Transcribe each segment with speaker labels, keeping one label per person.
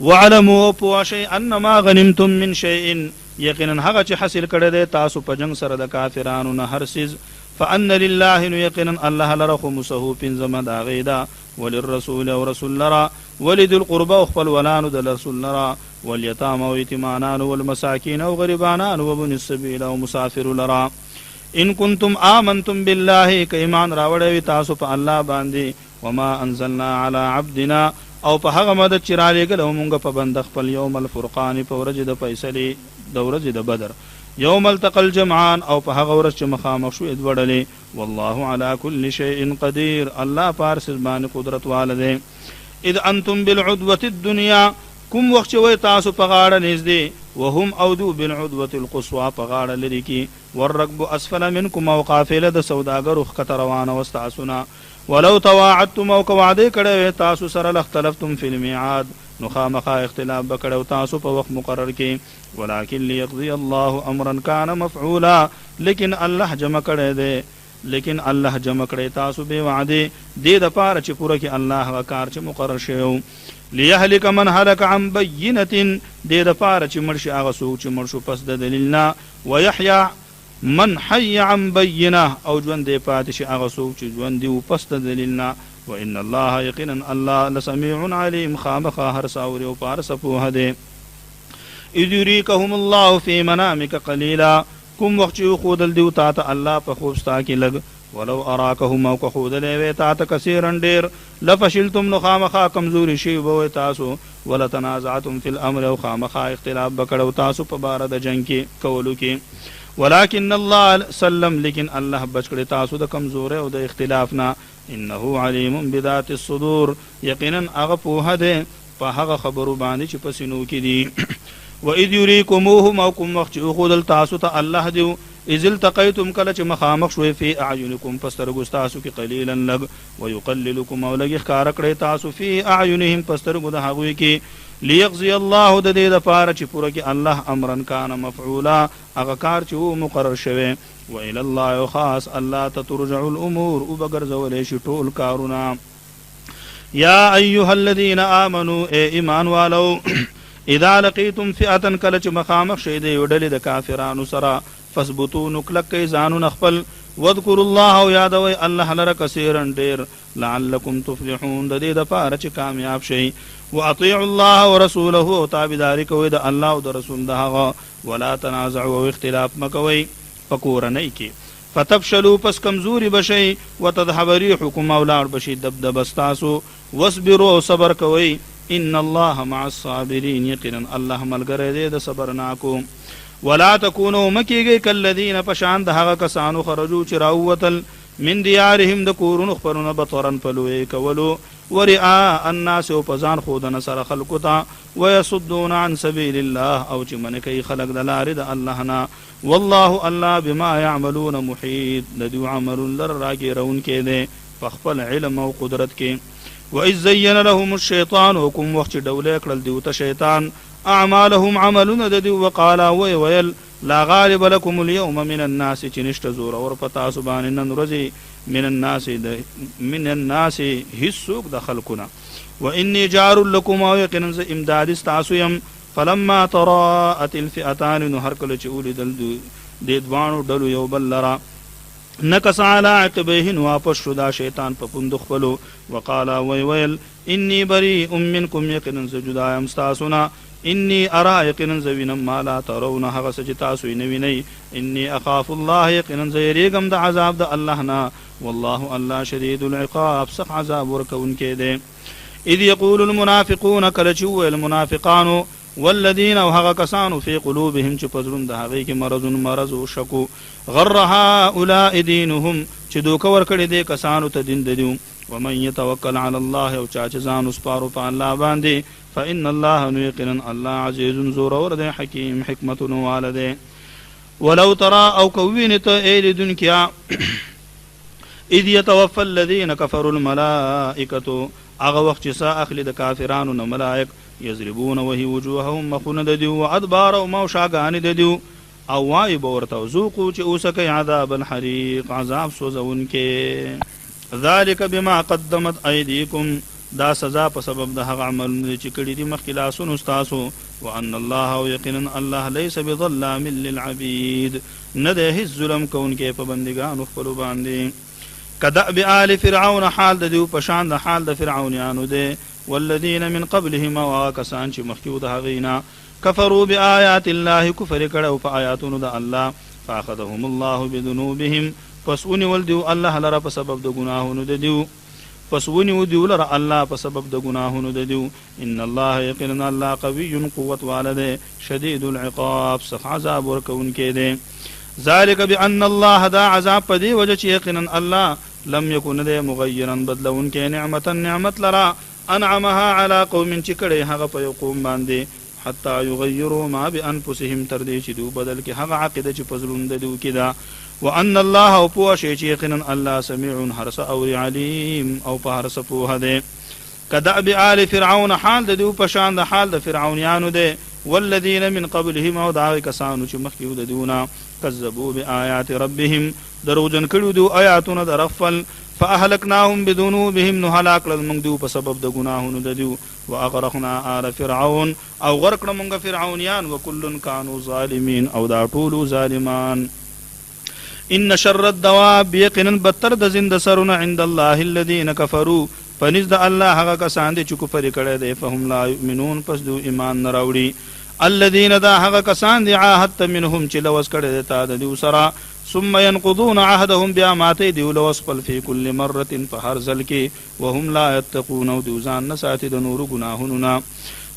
Speaker 1: وعلموا پوشی انما غنمتم من شیء یقینا هغه چې حاصل کړی دی تاسو په جنگ سره د کافرانو نه هر سیز فان لله یقینا الله لره خمسه پنځمه د هغې ده وللرسول او رسول لرا ولذي القربى خپل ولانو د رسول لرا واليتامى او یتیمانان والمساکین او غریبانان وابن السبیل او مسافر لرا ان کنتم آمنتم بالله که ایمان راوړی تاسو په الله باندې وما انزلنا على عبدنا او په هغه مدد چې را لېږلی مونږ په بنده خپل یوم الفرقان په ورځې د فیصلې د ورځې د بدر یوم التقى الجمعان او په هغه ورځ چې مخامخ شوې دوړلې والله على كل شيء قدير الله پارس باندې قدرت والده اذ انتم بالعدوه الدنيا کوم وخت چې وای تاسو په غاړه نږدې وهم اودو بالعدوه القصوى په غاړه لري کې والركب اسفل منكم او قافله د سوداګرو ښکته روانه وستاسونه ولو تواعدتم او وعده کړی تاسو سره لاختلفتم فی الميعاد نو خامخا اختلاف بکړو تاسو په وخت مقرر کې ولكن ليقضي الله امرا كان مفعولا لیکن الله جمع کړی تاسو به وعده دې د پاره چې پوره کې الله کار چې مقرر شوی ليهلك من هلك عن بينه دې د پاره چې مرشي هغه څوک چې مرشو پس د دلیل نه ويحيى من حي عن بينه او ژوند دې پاتې شي هغه څوک چې ژوند دی پس د دلیل نه وان الله یقینا الله لسميع عليم خامخا هر ساوري او پار سپوه دې اذ يريكهم الله في منامك قليلا کوم وخت چې خودل دیو تا ته الله په خوب ستا کې لګ ولو اراکهم او خودل وی تا ته کثیرن ډیر لفشلتم نو خامخا کمزوري شی وو تاسو ولا تنازعتم في الامر او خامخا اختلاف بکړو تاسو په بار د جنگ کې کولو کې ولكن الله سلم لیکن الله بچ کړی تاسو د کمزوري او د اختلاف نه انه علیم بذات الصدور یقینا هغه په هده په هغه خبرو باندې چې پسینو کې دي واذ يريكموهم او کوم وخت خودل تاسو ته الله دیو اذ التقيتم کله چې مخامخ شوي فی اعینکم پسترګو تاسو کې قلیلا لګ ويقللکم او لګ ښکار کړی تاسو فی اعینهم پسترګو د هغوی کې ليقضي الله د دې لپاره چې پوره کې الله امرن کان مفعولا هغه کار چې مقرر شوی والى الله خاص الله ترجع الامور وبغرزول شي ټول کارونه یا ایها الذين امنوا ایمان والو اذا لقيتم فئه کله چې مخامخ شي د وډلې د کافرانو سره فثبتوا نکلک ځانون خپل واذكروا الله او یادوي الله لره کثیرن ډیر لعلکم تفلحون د دې لپاره چې کامیاب شئ واطيعوا الله ورسوله وتابعداري کوي د الله او د رسول دغه ولا تنازعوا واختلاف مکوي پکورنۍ کې فتفشلوا پس کمزوري بشي وتذهب ريحكم اولاد بشي دبدب استاسو واصبروا صبر کوي ان الله مع الصابرين یقینا الله ملګری دی د صبرناکو ولا تكونوا مکیږي کلذین پشان د هغه کسانو خرجو چې راوتل من دیارهم د کورونو خبرونه بطرن پلوې کولو ورئاء الناس او پزان خودن سره خلقو ته ويصدون عن سبيل الله او چې من کوي خلق د لارې د الله نه والله الله بما يعملون محيط د دې عمل لر راګرون کې دي په خپل علم او قدرت کې واذ زين لهم الشيطان وكم وقت دوله کړل دیوته شیطان اعمالهم عملون د دې وقالا ويل لا غالب لكم اليوم من الناس چنشت زور اور پتا سبحان نن ورځي من الناس هسوق د خلقنا واني جار لكم او يقين امداد استاسيم فلما تراءت الفئتان نهر کله چې ولدل د دوانو ډلو یو بل لرا نکس على عقبيه واپس شو دا شیطان په پوند خپلو وقال ويل اني بريء منكم يقين سجدا امستاسنا اني ارى يقين زوينم ما لا ترون هغه چې تاسو یې نویني اني اخاف الله يقين زيريګم د عذاب د الله نه والله الله شديد العقاب سخ عذاب ورکون کې دي اذ يقول المنافقون كلچو المنافقان والذين وهغه کسانو في قلوبهم چې پزړون د هغه کې مرض او شکو غر هؤلاء دينهم چې دوک ور کړی دي کسانو ته دین دیو ومن يتوکل على الله او چا چې ځان وسپارو په الله باندې فإن الله يقينا الله عزيز زور ده حكيم حكمة والده ولو ترى او كوينت ايلدن كيا اذ يتوفى الذين كفروا الملائكة اغه وخت سا اخلي د کافرانو نو ملائک یضربون وهي وجوههم مخون د دیو ادبار او موشاغان د دیو او وای بورته ذوقوا چې اوسکه عذاب الحريق عذاب سوزون کې ذلك بما قدمت ايديكم دا سزا په سبب د هغه عملونه چې کړي دي مخکې لاسونو ستاسو وان الله او یقینا الله لیس بظلام للعبید نه دی هیڅ ظلم کوونکی په بندګانو خپلو باندې کدأب آل فرعون حال د دیو په شان د حال د فرعونیانو دی والذین من قبلهم او کسان چې مخکې د هغې نه کفروا بآیات الله کفر کړه په آیاتونو د الله فاخذهم الله بذنوبهم پس ونیول دیو الله لره په سبب د ګناهونو د دیو پس ونیو دیو لره الله په سبب د ګناهونو د دیو ان الله یقینا الله قوی قوت والده شدید العقاب سخت عذاب ورکوونکی دی ذلك بان الله دا عذاب په دی وجه چې یقینا الله لم يكن دی مغیرا بدلونکی نعمت لرا انعمها على قوم چې کړي هغه په یو قوم باندې حتى يغيروا ما بانفسهم تر دې چې دوی بدل کې هغه عقیده چې په زړونو د دوی کې ده وان الله او پوه شي چې یقینا الله سميع هرس او علیم او په هرس پوه ده کدأب آل فرعون حال د دوی په شان د حال د فرعونیانو ده والذین من قبلهم او دا کسانو چې مخکې د دوی کذبوا بآیات ربهم دروغجن کړي دوی آیاتونه درفل فاهلكناهم بذنوبهم نهلاك للمنذ بسبب د گناهونو د دیو واغرقنا آل فرعون او غرقنا منغ فرعونیان وكل كانوا ظالمين او دا ټول ظالمان ان شر الدواب یقینا بدتر د زند سرونه عند الله الذين كفروا فنزد الله هغه کسان دي چې کفر کړي دي فهم لا يؤمنون پس دو ایمان نه راوړي الذين دا هغه کسان دي عاهدت منهم چې لوس کړي دي تا د دیو سره ثم ينقضون عهدهم بأماتي دیو لوسپل في كل مرة فهرزل کی وهم لا يتقون او دوزان نساتی د نور گناهوننا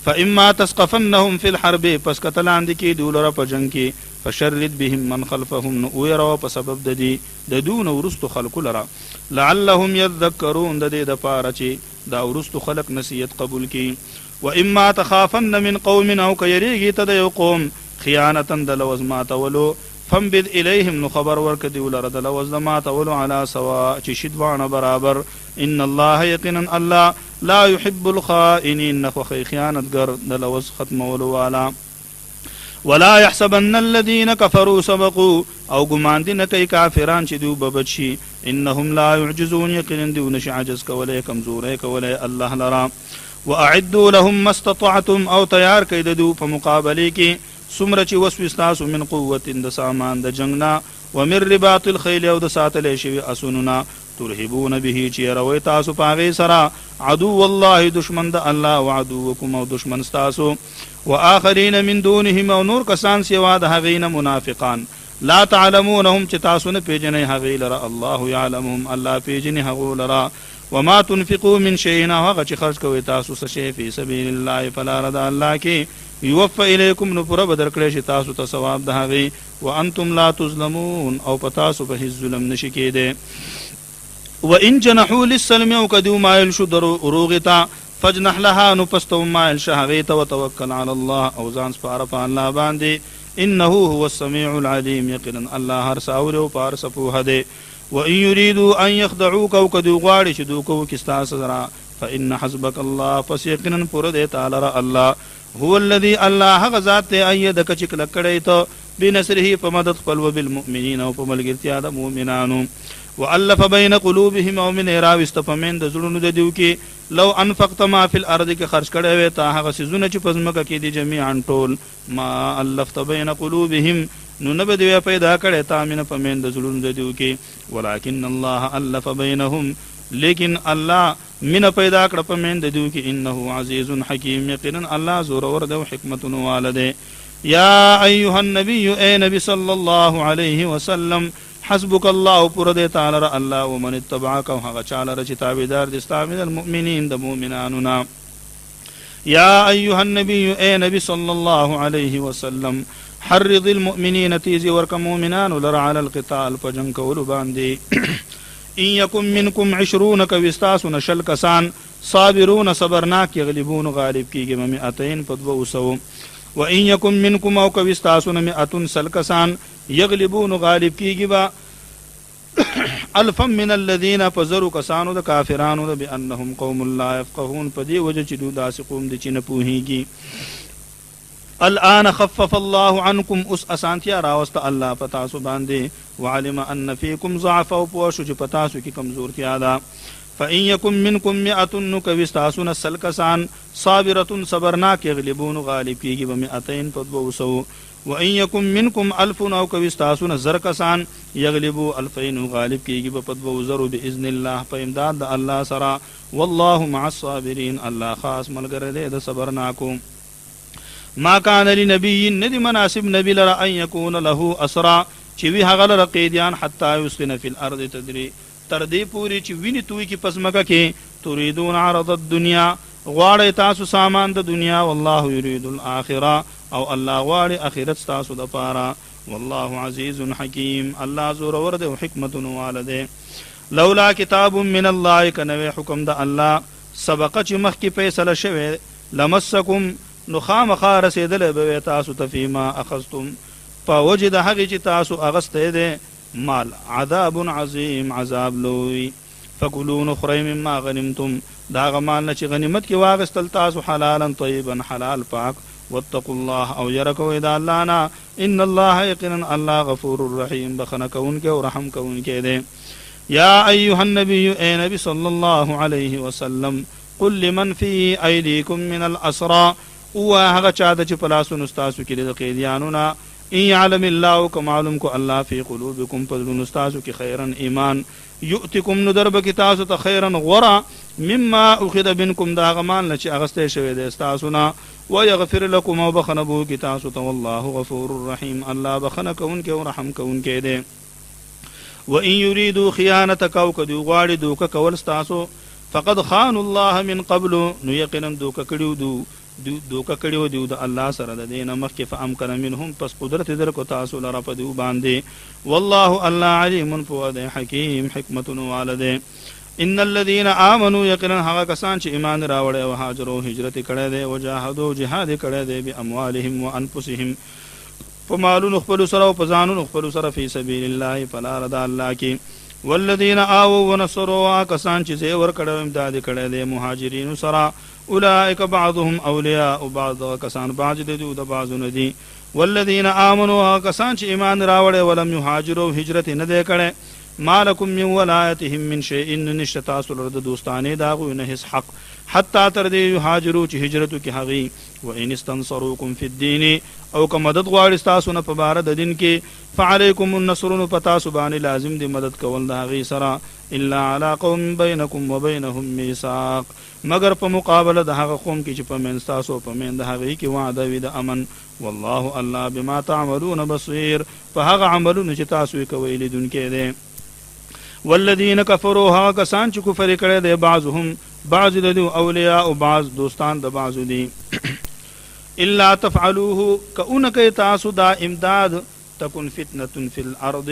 Speaker 1: فإما تسقفنهم في الحرب پس قتلان دی کی دیو لرا پجنگ کی فشرد بهم من خلفهم نؤیروا پسبب ددی ددون ورست خلق لرا لعلهم يذكرون ددی د پارچی دا ورست خلق نصیحت قبول کی وإما تخافن من قوم او کیریږي ته د یو قوم خیانتا د لوز ماتولو فنبذ الیهم نو خبر ورک دیو لره د لوز ما تولو علی سوا چې شدوانه برابر ان الله یقینا الله لا يحب الخائنین نخو خیانتګر د لوز ختمولو والا ولا يحسبن الذين كفروا سبقوا او ګمان دي نه کوي کافران چې دیو ببچي انهم لا يعجزون یقینا دیو نش عجز کولای کمزورې کولای الله لرا واعدوا لهم ما استطعتم او تیار کید دیو په مقابله کې سمره چې وسوستاسو من قوت د سامان د جنگنا ومن رباط الخيل او د ساتل شوی اسوننا ترهبون به چې روي تاسو پاغه سرا عدو والله دشمن د الله وعدوکم او دشمن تاسو واخرین من دونهم او نور کسان سوا د هغین منافقان لا تعلمونهم چې تاسو نه پیژنې هغه لره الله يعلمهم الله پیژنې هغه لره وما تنفقوا من شيء هغه چې خرج کوي تاسو څه شي په سبیل الله فلا رضا الله کې یوفى الیکم نو پورا بدر کړی شي تاسو ته ثواب ده هغه وانتم لا تظلمون او پتا سو به ظلم نشی کېده وان جنحوا للسلم او کدو مایل شو دروغتا فجنح لها نو پستو مایل شهغه وتوکل علی الله او ځان سپاره په الله باندې انه هو السميع العليم یقینا الله هر ساور او پار سپوه ده وان يريدوا ان يخدعوك او کدو غواړي چې دوکو کستا سره فان حسبك الله فسيقنا پر ده تعالی الله هو الذي الله غزات ايدك چکل کړي ته بنصره په مدد خپل وبالمؤمنين او په ملګرتیا د مؤمنانو والف بين قلوبهم او من راوست پمن د زړونو د دیو کې لو انفقت ما في الارض کې خرج کړي وي ته هغه سيزونه چې پزمکه کې دي جميعا ټول ما الفت بين قلوبهم نو نه به دی پیدا کړي تا من پمن د زړونو د دیو کې ولكن الله الف بينهم لیکن الله من پیدا کړ په من د دیو کې انه عزیز حکیم یقینا الله زور ور د حکمت والده یا ایها النبی اے نبی صلی الله علیه وسلم حسبک الله پر دې تعالی الله ومن اتبعك او هغه چاله چې تابعدار دي استامن المؤمنین د مؤمنانو نا یا ایها النبی اے نبی صلی الله علیه وسلم حرض المؤمنین تیزی ورک مؤمنان لر علی القتال فجن کول باندې ان یکم منکم 20 کوستاسون شل کسان صابرون صبرناک یغلبون غالب کیږي مئتين په 200 و ان یکم منکم او کوستاسون 100 سل کسان یغلبون غالب کیږي با الفم من الذين فزروا کسانو د کافرانو بانهم قوم لا يفقهون پدی وجه چې دو داس قوم د چنه پوهیږي الان خفف الله عنكم اس اسانتیا راوست الله پتا سو باندې وعلم ان فيكم ضعف او پوښ چې پتا سو کی کمزورتیا ده فإن يكن منكم 100 نكوي استاسون سلکسان صابرة صبرناک یغلبون غالب کیږي ب200 په 200 وإن يكن منكم 1000 او کوي استاسون زرکسان یغلبو 2000 غالب کیږي په 200 باذن الله په امداد د الله سره والله مع الصابرين الله خاص ملګری دی د صبرناکو ما كان لنبي ندی مناسب نبی لرا ان يكون له اسرا چې وی هغه لره قیدیان حتا یسکن فی الارض تدری تر دې پوری چې ویني توي کې پسمکه کې تريدون عرض الدنيا غواړی تاسو سامان د دنیا والله يريد الاخره او الله غواړي اخرت تاسو د پاره والله عزيز حكيم الله زور ورده او حکمت والده لولا کتاب من الله کنوې حکم د الله سبق چې مخ کې فیصله شوه لمسکم نخام خار رسیدل به تاسو ته فيما اخذتم فوجد هغه چې تاسو اغسته ده مال عذاب عظیم عذاب لوی فکلوا نخری مما غنمتم دا غمال نه چې غنیمت کې واغستل تاسو حلالا طیبا حلال پاک واتقوا الله او يرکو اذا الله نا ان الله یقینا الله غفور الرحیم بخنه کون کې او رحم کون کې ده یا ایها النبی اے نبی صلی الله علیه وسلم قل لمن فی ایدیکم من الاسرى او هغه چا د چې پلاسو نستاسو کې د قیدیانو نا ان يعلم الله كما علم کو الله في قلوبكم فضل نستاسو کې خیرا ایمان یؤتکم ندرب کی تاسو ته خیرا غرا مما اخذ منکم دا غمان لچ اغسته شوی د تاسو نا ويغفر لكم وبخنبو کی تاسو ته والله غفور الرحیم الله بخنکون کې او رحم کون کې ده وان يريدوا خيانتك او کدو غواړي دوک کول تاسو فقد خان الله من قبل نو یقینا دوک کړیو دوکه کړیو دیو د الله سره د دینه مخکې فامکن منهم پس قدرت در کو تاسو لره په دیو باندې والله الله علیم فؤاد حکیم حکمت والده ان الذين امنوا يقينا هغه کسان چې ایمان راوړل او هاجروا هجرت کړي دي او جاهدوا جهاد کړي دي به اموالهم وانفسهم فمالون خپل سره او پزانون خپل سره فی سبیل الله فلا رضا الله کی والذین آووا ونصروا کسان چې زې ور کړه امداد کړي دي مهاجرین سره اولئک بعضهم اولیاء بعض کسان بعض دي د بعض ندي والذین آمنوا کسان چې ایمان راوړل ولم یهاجروا هجرت نه دي کړي مالکم من ولایتهم من شیء نشتا سره د دوستانه داغو نه هیڅ حق حتی تر دې یهاجروا چې هجرت کې هغي و ان استنصروکم فی الدین او که مدد غواړي تاسو نه په بار د دین کې فعلیکم النصر پتا سبحان لازم دی مدد کول د هغي سره الا علی قوم بینکم وبینهم میثاق مگر په مقابله د هغه قوم کې چې په من تاسو په من د هغه کې وعده وي د امن والله الله بما تعملون بصیر فهغه عملونه چې تاسو کوي لیدونکي دي والذین کفروا ها کسان چې کفر کړي دي بعضهم بعض د اولیاء او بعض دوستان د بعض دي الا تفعلوه کأنک تاسو دا امداد تکن فتنه فی الارض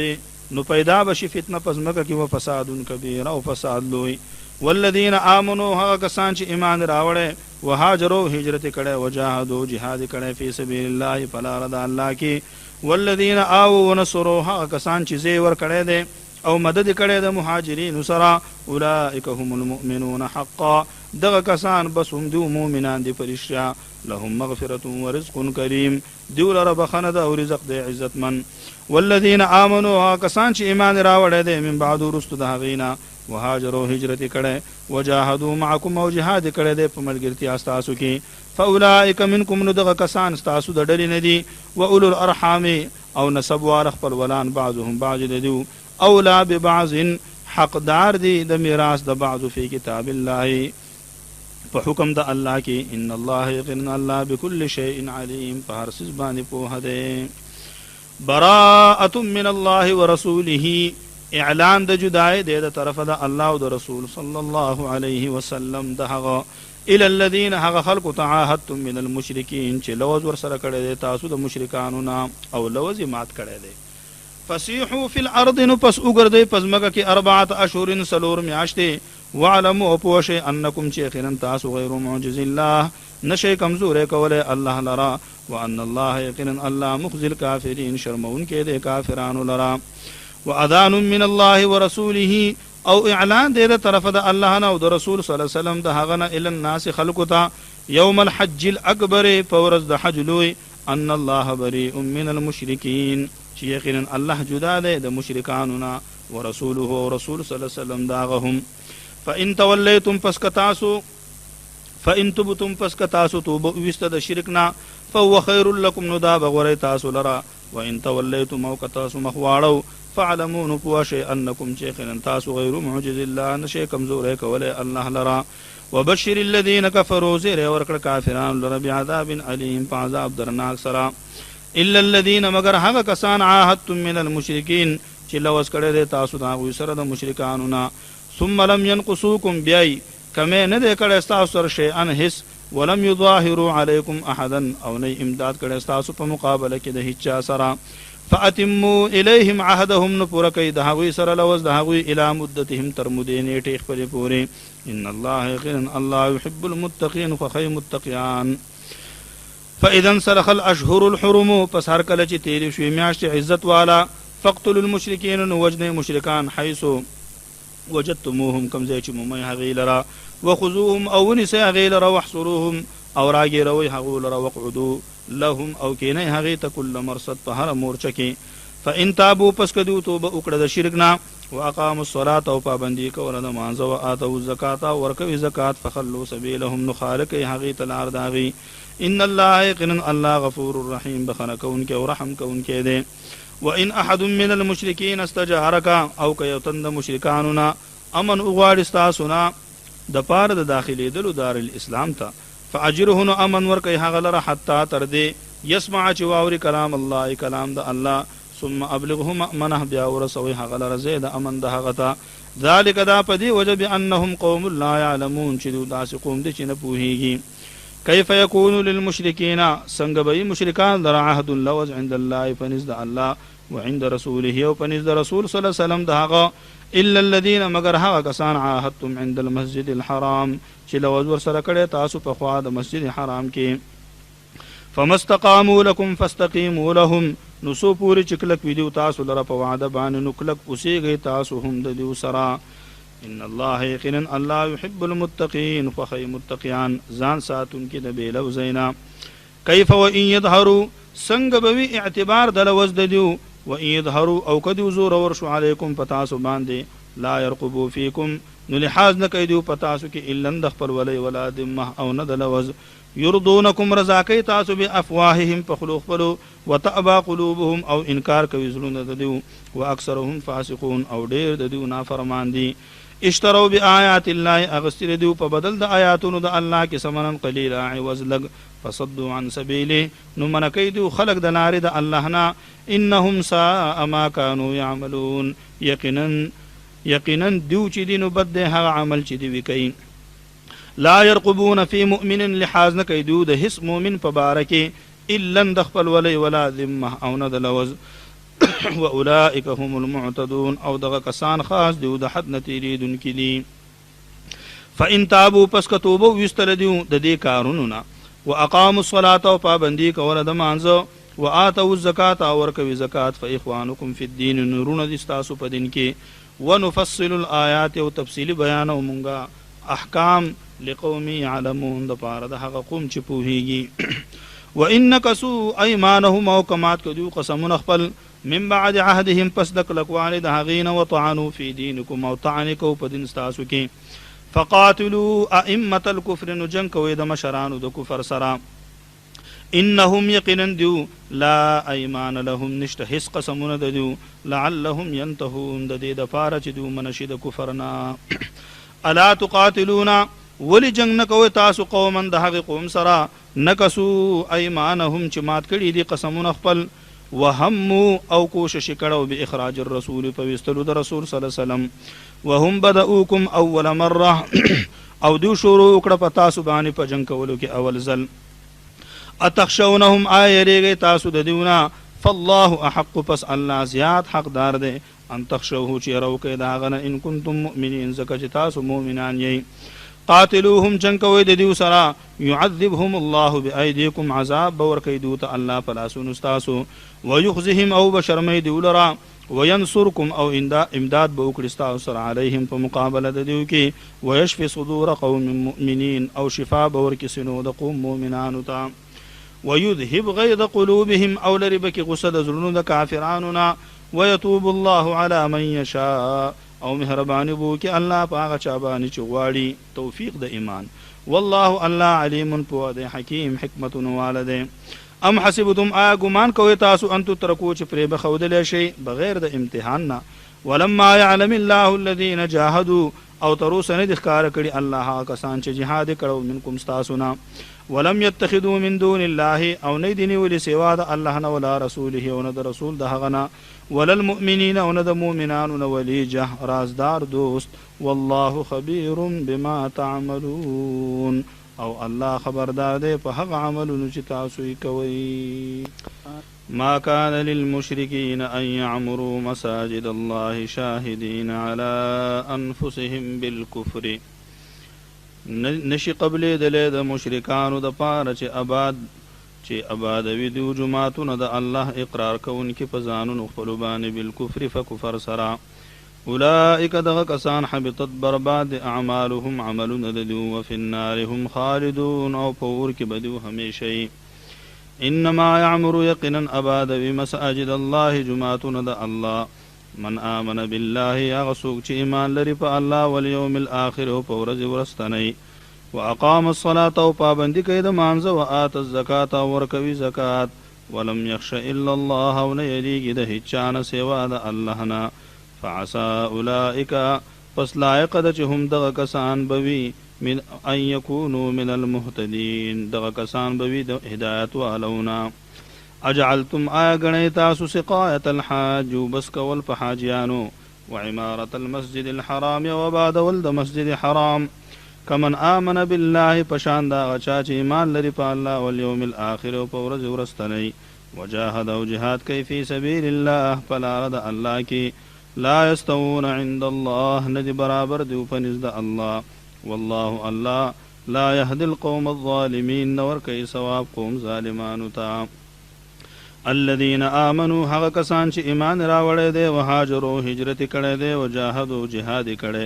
Speaker 1: نو پیدا بشي فتنه پزمکه کې و فساد کبیر او فساد لوی والذین آمنوا ها کسان چې ایمان راوړل وهاجروا هجرت کړي وجاهدوا جهاد کړي فی سبیل الله فلا رضا الله کې والذین آووا ونصروا ها کسان چې زی ور کړي دي او مدد کړي د مهاجرین سره اولئک هم المؤمنون حقا دغه کسان بس هم دو مؤمنان دي فرشتیا لهم مغفرة ورزق کریم دیو لره بخنه د او رزق د عزت من والذین آمنوا کسان چې ایمان راوړل دي من بعد رست د غینا وهاجروا هجرت کړي وجاهدوا معكم او جهاد کړي د په ملګرتیا تاسو کې فاولئک منکم ندغه کسان تاسو د ډلې ندي واولو الارحام او نسب وار خپل ولان بعضهم بعض دیو اولا ببعض حقدار دی د میراث د بعض فی کتاب الله په حکم د الله کې ان الله یقینا الله بكل شیء علیم په هر څه باندې په هده براءه من الله ورسوله اعلان د جدای د طرف د الله او د رسول صلی الله علیه وسلم دغه الى الذين هغه خلق تعاهدتم من المشرکین چې لوز ور سره کړی تاسو د مشرکانو نه او لوز مات کړی دی فسیحوا فی الارض نو پس وګرځئ پزمکه کې 4 اشهر سلور میاشتې وعلموا پوښی انکم چې یقینا تاسو غیر معجز الله نشي کمزور کوله الله لرا وان الله یقینا الله مخزي الکافرین شرمون کې د کافرانو لرا واذان من الله ورسوله او اعلان دې طرف د الله نه او د رسول صلی الله علیه وسلم د هغه نه ال الناس خلقتا یوم الحج الاکبر فورز د حج لوی ان الله بریء من المشرکین چې یقینا الله جدا ده د مشرکانو نه ورسوله او رسول صلی الله علیه وسلم داغهم فإن تولیتم پس کتاسو فإن تبتم پس کتاسو توبه وست د شرکنا فهو خیر لكم نو دا بغوری تاسو لرا وإن تولیتم او کتاسو مخواړو فاعلموا نپوشی انکم چیخن تاسو غیر معجز الله نشی کمزور کولی الله لرا وبشر الذين كفروا زیر ورکړه کافرانو لرا بعذاب علیم فعذاب درناک سرا الا الذين مگر هغه کسان عاهدتم من المشرکین چې لوس کړه دې تاسو دا غوي سره د مشرکانو نه ثم لم ينقصوكم بیای کمه نه دې کړه تاسو سره شی ان هس ولم يظاهروا عليكم احدا او نه امداد کړه تاسو په مقابله کې د هیڅ سره فاتموا اليهم عهدهم نپور کوي د هغوی سره لوز د هغوی الى مدتهم تر مدې نیټې خپلې پورې ان الله یقینا الله يحب المتقين فخي متقيان فاذا انسلخ الاشهر الحرم پس هر کله چې تیری شوي میاشتې عزت والا فاقتلوا المشركين وجنه مشرکان حيث وجدتموهم کم ځای چې مومئ هغوی لره وخذوهم او ونیسئ هغوی لره واحصروهم او راګیروئ هغوی لره واقعدوا لهم او کینئ هغوی ته کل مرصد په هره مورچه کې فان تابوا پس که دوی توبه وکړه د شرک نه واقاموا الصلاة او پابندي کوله د مانځه وآتوا الزکاة او ورکوي زکات فخلوا سبیلهم نو خاله کوي هغوی ته لار د هغوی ان الله یقینا الله غفور رحیم بخښنه کوونکی او رحم کوونکی دی وان احد من المشرکین استجارک او که یو تن د مشرکانو نه امن وغواړي ستاسو نه د پاره د داخلېدلو دار الاسلام ته فاجره نو امن ورکوي هغه لره حتی تر دې یسمع چې واوري کلام الله کلام د الله ثم ابلغه مأمنه بیا ورسوي هغه لره زید امن د هغه ته ذلک دا په دې وجه بانهم قوم لا يعلمون چې دوی داسې قوم دي چې نه پوهېږي کیف یکون للمشرکین څنګه به مشرکان در عهد اللوز عند الله پنځ د الله وعند رسوله او پنځ د رسول صلی الله علیه وسلم د هغه الا الذين مگر هغه کسان عاهدتم عند المسجد الحرام چې لوز ور سره کړه تاسو په خوا د مسجد حرام کې فمستقاموا لكم فاستقيموا لهم نو سو پوری چکلک ویدیو تاسو لره په وعده باندې نو کلک اوسېږئ تاسو هم د دیو سره ان الله یقینا الله يحب المتقين فخي متقیان ځان ساتونکي د بیلو زینا کیف وان يظهروا څنګه به اعتبار د لوز د دیو وان يظهروا او کدی زور ورشو علیکم پتاسو باندې لا يرقبوا فيكم نو لحاظ نه کوي دیو پتاسو کې الا د خپل ولی ولا ذمه او نه د لوز يرضونكم رضاکي تاسو به افواههم پخلو خپلو وتأبى قلوبهم او انکار کوي زلون د دیو واکثرهم فاسقون او ډیر د دیو نافرمان دي اشتروا بآیات الله اغستر دیو په بدل د آیاتونو د الله کې ثمنن قلیلا عوض لگ فصدوا عن سبیله نو منکی دیو خلق د لارې د الله نه انهم ساء ما كانوا يعملون یقینا دیو چې دینو بد دی هغه عمل چې دی وکړي لا يرقبون في مؤمن لحاظ نه کوي دیو د هیڅ مؤمن په باره کې الا د خپل ولی ولا ذمه او نه د لوز واولئک هم المعتدون او دغه کسان خاص دیو د حد نه تیریدونکي دي فان تابوا پس که توبه ویستل دیو د دې کارونو نه واقاموا الصلاة او پابندي کوله د مانځه وآتوا الزکاة او ورکوي زکات فاخوانکم فی الدین نورونه دي ستاسو په دین کې ونفصل الآیات او تفصیلی بیان او مونږه احکام لقوم يعلمون د پاره د هغه قوم چې پوهیږي وان نکسوا ایمانهم او کمات کدو قسمون خپل من بعد عهدهم پس د کلکوالي د هغین وطعنوا فی دینکم او طعنکو په دین ستاسو کې فقاتلوا ائمه الكفر نجن کوي د مشرانو د کفر سره انهم یقینا دیو لا ایمان لهم نشته هیڅ قسمونه د دیو لعلهم ينتهون د دې د پاره چې دیو منشي د کفرنا الا تقاتلون ولی جنگ نکوي تاسو قوما د هغه قوم سره نکسو ایمانهم چې مات کړي دي قسمونه خپل وهم او کوشش کړو به اخراج الرسول په وستلو د رسول صلی الله علیه وسلم وهم بدؤکم اول مره او دو شروع کړه په تاسو باندې په جنگ کولو کې اول ځل اتخشونهم آیریږي تاسو د دیونه فالله احق پس الله زیات حقدار دی ان تخشوه چې روکه دا غنه ان کنتم مؤمنین زکه چې تاسو مؤمنان یې قاتلوهم جنگ کوي د دیو سره يعذبهم الله بأيديكم عذاب ورکي دوت الله پلاسون استاسو ويخزهم او بشرمي دیولرا وينصركم او امداد بوکړستا سره عليهم په مقابله د دیو کې ويشفي صدور قوم مؤمنين او شفاء ورکي سينو د قوم مؤمنانو ته ويذهب غيظ قلوبهم او لربك غسل زلون د کافرانو ويتوب الله على من يشاء او مهرباني بو کې الله په هغه چا باندې چې غواړي توفیق د ایمان. والله الله علیم پوه دی حکیم حکمتونه والده. ام حسبتم آیا ګمان کوئ تاسو ان تترکو چې پرې بخودلی شي بغیر د امتحان نه. ولما يعلم الله الذين جاهدوا او تر اوسه نه دي ښکاره کړي الله هغه کسان چې جهاد کړو منکم ستاسو نه. ولم يتخذوا من دون الله او نه دي نیولي سوا د الله نه ولا رسوله او نه د رسول د هغه نه ولا المؤمنین او نه د مؤمنانو نه ولیجه رازدار دوست. والله خبیر بما تعملون او الله خبردار دی په هغه عملونو چې تاسو یې کوئ. ما كان للمشركين أن يعمروا مساجد الله شاهدين على أنفسهم بالكفر. نشي قبل دلې د مشرکانو د پاره چې آبادوي دي جماعتونه د الله اقرار کوونکي په ځانونو خپلو باندې بالکفر فکفر سره. اولئک دغه کسان حبطت برباد اعمالهم عملونه د دوی وفي النار هم خالدون او په اور کې به دوی همیشه. انما يعمر يقنا ابادوي مساجد الله جماعتونه د الله من آمن بالله هغه څوک چې ایمان لري په الله والیوم الاخر او په ورځ وروستنۍ واقام الصلاه او پابندي کوي د مانځه او آت الزکات او ورکوي زکات ولم يخش الا الله او نه یریږي د هیڅ چا نه سوا د الله نه. فعسى اولئک پس لایق ده چې هم دغه کسان بوي من ان يكونوا من المهتدين دغه کسان بوي د هدایت والونا. اجعلتم آیا گنی تاسو سقایت الحاج بس کول په حاجیانو وعمارة المسجد الحرام وبعدول د مسجد حرام کمن آمن بالله پشان دا غچا چې ایمان لري په الله والیوم الاخر او په ورځ ورستنی وجاهد او جهاد کوي فی سبیل الله فلا رد الله کی لا یستوون عند الله ندی برابر دی په نزد الله. والله الله لا يهدي القوم الظالمين نور کوي ثواب قوم ظالمانو ته. الذين آمنوا هغه کسان چې ایمان راوړی دی وهاجروا هجرت کړی دی وجاهدوا جهاد کړی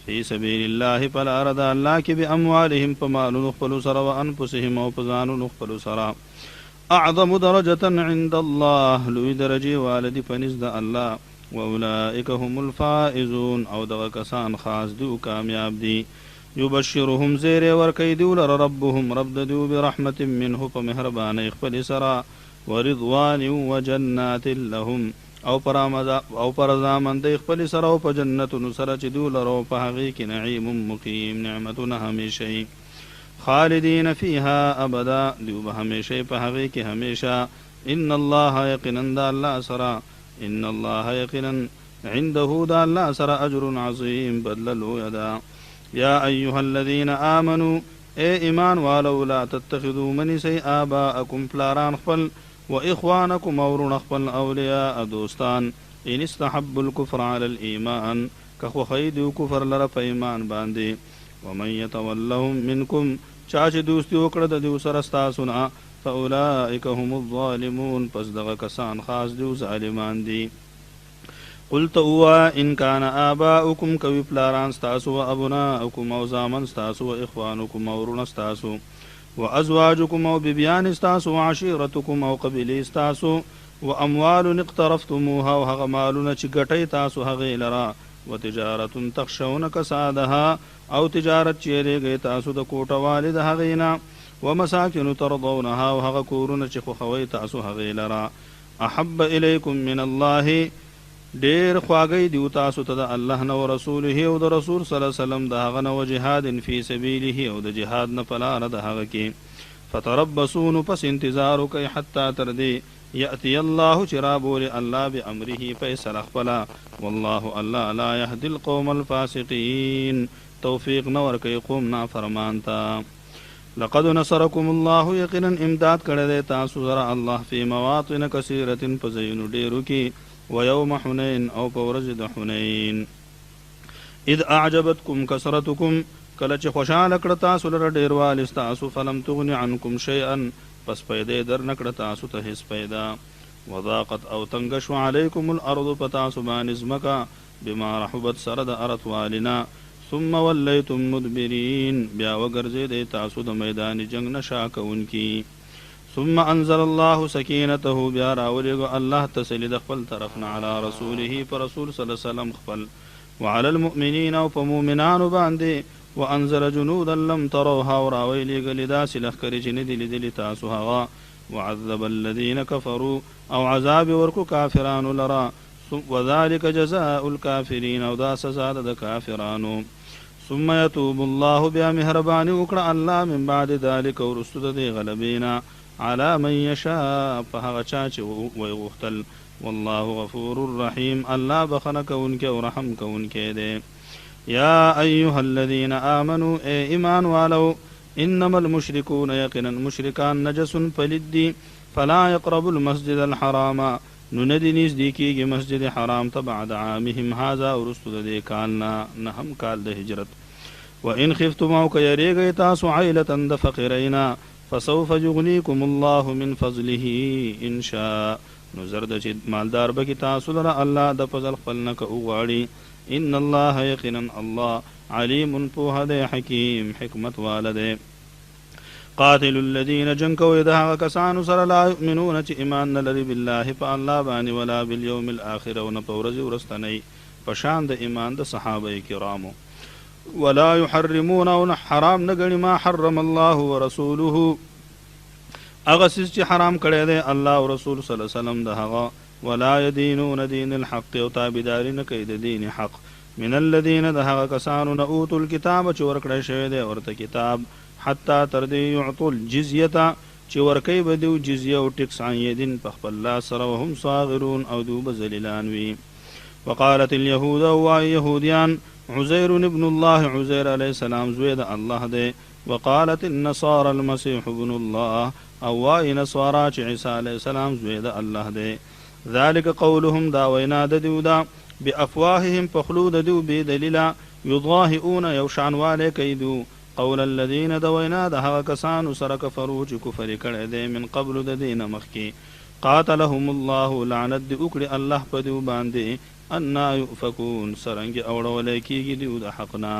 Speaker 1: فی سبیل الله فلا رد الله کې باموالهم په مالونو خپلو سره وانفسهم او په ځانونو خپلو سره اعظم درجه عند الله لوی درجه والدی په نزد الله. واولئک هم الفائزون او دغه کسان خاص دی او کامیاب دی. یبشرهم زیر ورکی دی ولر ربهم رب دی برحمت منه په مهربانه خپل سره ورضوان وجنات لهم او پرزامن دی خپل سره او په جنتونو سره چې دی ولر په هغه کې نعیم مقیم نعمتونه همیشه خالدین فیها ابدا دی به همیشه په هغه کې همیشه. ان الله یقینا الله سره ان الله یقینا عنده دا الله سره اجر عظیم بدل لو یدا. یا ایها الذین آمنوا اے ایمان والو لا تتخذوا من سی آباءکم پلاران خپل و اخوانکم اورون خپل اولیاء دوستان ان استحبوا الكفر على الايمان کخو خیدو کفر لره په ایمان باندې. ومن يتولهم منکم چا چې دوستی وکړه د دوی سره ستاسو نه فاولئک هم الظالمون پس دغه کسان خاص دی ظالمان دي. قلت اوا ان كان آباؤكم کوي پلاران ستاسو و ابناؤكم او زامن ستاسو و اخوانكم او رون ستاسو و ازواجكم او ببيان ستاسو و عشيرتكم او قبيله ستاسو و اموال اقترفتموها و هغه مالونه چې ګټئ تاسو هغه لرا و تجارت تخشون کسادها او تجارت چې لري تاسو د کوټه والد هغه نه و مساکن ترضونها و هغه کورونه چې خو خوي تاسو هغه لرا احب الیکم من الله ډیر خواږی دی تاسو ته د الله نو رسوله او د رسول صلی الله علیه وسلم د هغه نو جهاد فی سبیله او د جهاد نه پلار د هغه کې. فتربصون پس انتظار کوي حتا تر دې یاتی الله چرابول الله بامره فیصله خپل. والله الله لا يهدي القوم الفاسقين توفیق نور کوي قوم نافرمان ته. لقد نصركم الله یقینا امداد کړی تاسو سره الله فی مواطن کثیره پزینو ډیرو کې ويوم حنين او پورز د حنين اذ اعجبتكم كثرتكم کله چې خوشاله کړه تاسو لره ډیروال تاسو فلم تغني عنكم شيئا پس پیدا در نکړه تاسو ته هیڅ پیدا. وضاقت او تنگشو علیکم الارض پتاسو باندې ځمکه بما رحبت سره د ارض والنا ثم ولیتم مدبرین بیا وګرځېدئ تاسو د میدان جنگ نه شا کوونکي. ثم انزل الله سکینته بیا راولېږه الله تسلی د خپل طرف نه علی رسوله پر رسول صلی الله علیه وسلم خپل وعلى المؤمنین او په مؤمنانو باندې وانزل جنودا لم تروها وراویلی گلی داسې لښکرې چې نه دي لیدلي تاسو هغه وعذب الذین کفروا او عذاب ورکو کافرانو لرا وذلك جزاء الكافرین او دا سزا د کافرانو ثم يتوب الله بیا مهرباني وکړه الله من بعد ذلك ورستو د غلبینا على من يشاء په هغه چا چې وغوښتل والله غفور رحیم الله بخنه کوونکی او رحم کوونکی دی یا ایها الذین آمنوا ای ایمان والو انما المشركون یقینا مشرکان نجس پلید دی فلا يقربوا المسجد الحرام نو ندی نزدیکیږي مسجد حرام ته بعد عامهم هذا ورستو د دې کالنا نهم کال د هجرت وان خفتم او که یریږئ تاسو عیلة د فقیرینا فسوف یغنیکم الله من فضله ان شاء نو زرد چې مالدار بکی تاسو لره الله د فضل خپل نه که وغواړي ان الله یقینا الله علیم پوه دی حکیم حکمت والده قاتل الذین جنکوی د هغه کسانو سره لا یؤمنون چې ایمان نه لري بالله په الله باندې ولا بالیوم الاخر او نه په ورځ وروستنۍ په شان د ایمان د صحابه کرامو ولا يحرمون او حرام نه ګڼي ما حرم الله ورسوله هغه څه چې حرام کړی دی الله او رسول صلی الله علیه وسلم د هغه ولا يدينون دین الحق او تابعداري نه کوي د دین حق من الذين د هغه کسانو نه اوتل کتاب چې ورکړی شوی دی ورته کتاب حتی تر دې يعطوا الجزيه چې ورکوي به دوی جزیه او ټکس عن یدین په خپل لاس سره وهم صاغرون او دوی به ذلیلان وي وقالت اليهود ويهوديان عزير ابن الله عزير عليه السلام زوی د الله دی وقالت النصارى المسيح ابن الله او واي نصارى چې عیسی علیه السلام زوی د الله دی ذلك قولهم دا وینا د دیو دا بافواههم پخلو د دیو به دلیلا یضاهئون یوشانواله کیدو قول الذين دوینا د هغه کسانو سره کفرو چې کفر کړي دي من قبل د دین مخکي قاتلهم الله لعنت دی وکړي الله په دیو باندې ان يؤفكون سرنګ اوړول کیږي دیو د حقنا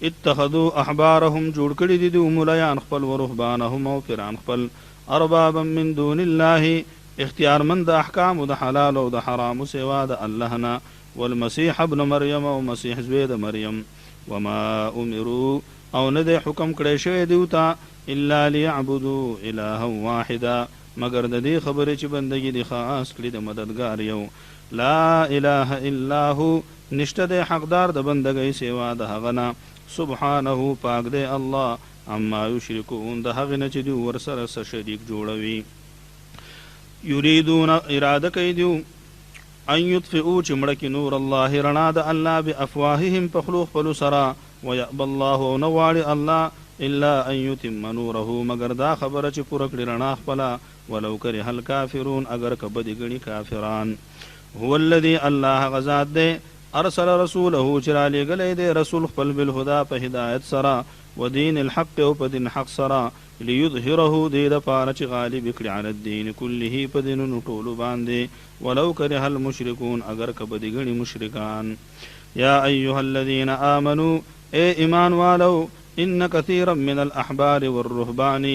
Speaker 1: اتخذوا احبارهم جوړ کړي دي دیو مولایان خپل ورهبانهم او پیران خپل اربابا من دون الله اختیار من د احکام د حلال او د حرام سوا د الله نه والمسيح ابن مريم او مسیح زوی د مریم وما امروا او نه د حکم کړی شوی دیو ته الا ليعبدوا الها واحدا مگر د دې خبرې چې بندګي دي خاص کړي د مددگار یو لا اله الا هو نشته د حقدار د بندګۍ سوا د هغه نه سبحانه پاک دی الله اما یشرکون د هغه نه چې دی ور سره شریک جوړوي یریدون اراده کوي دیو ان یطفئوا چې مړه کې نور الله رڼا د الله بافواههم پخلو خپل سره ويأبى الله نوالي الله الا ان يتم نوره مگر دا خبره چې پوره کړي رڼا خپل ولو كره الكافرون اگر کبدي غني کافران هو الذي الله غزاد دے ارسل رسوله چرا لګلې دے رسول خپل بالهدى په هدایت سره ودین الحق او په دین حق سره ليظهره دې د پاره چې غالب کړي علی الدین كله په دینونو ټولو باندې ولو كره المشركون اگر کبدي غني مشرکان یا ایها الذين آمنوا اے ایمان والو ان كثيرا من الاحبار والرهبان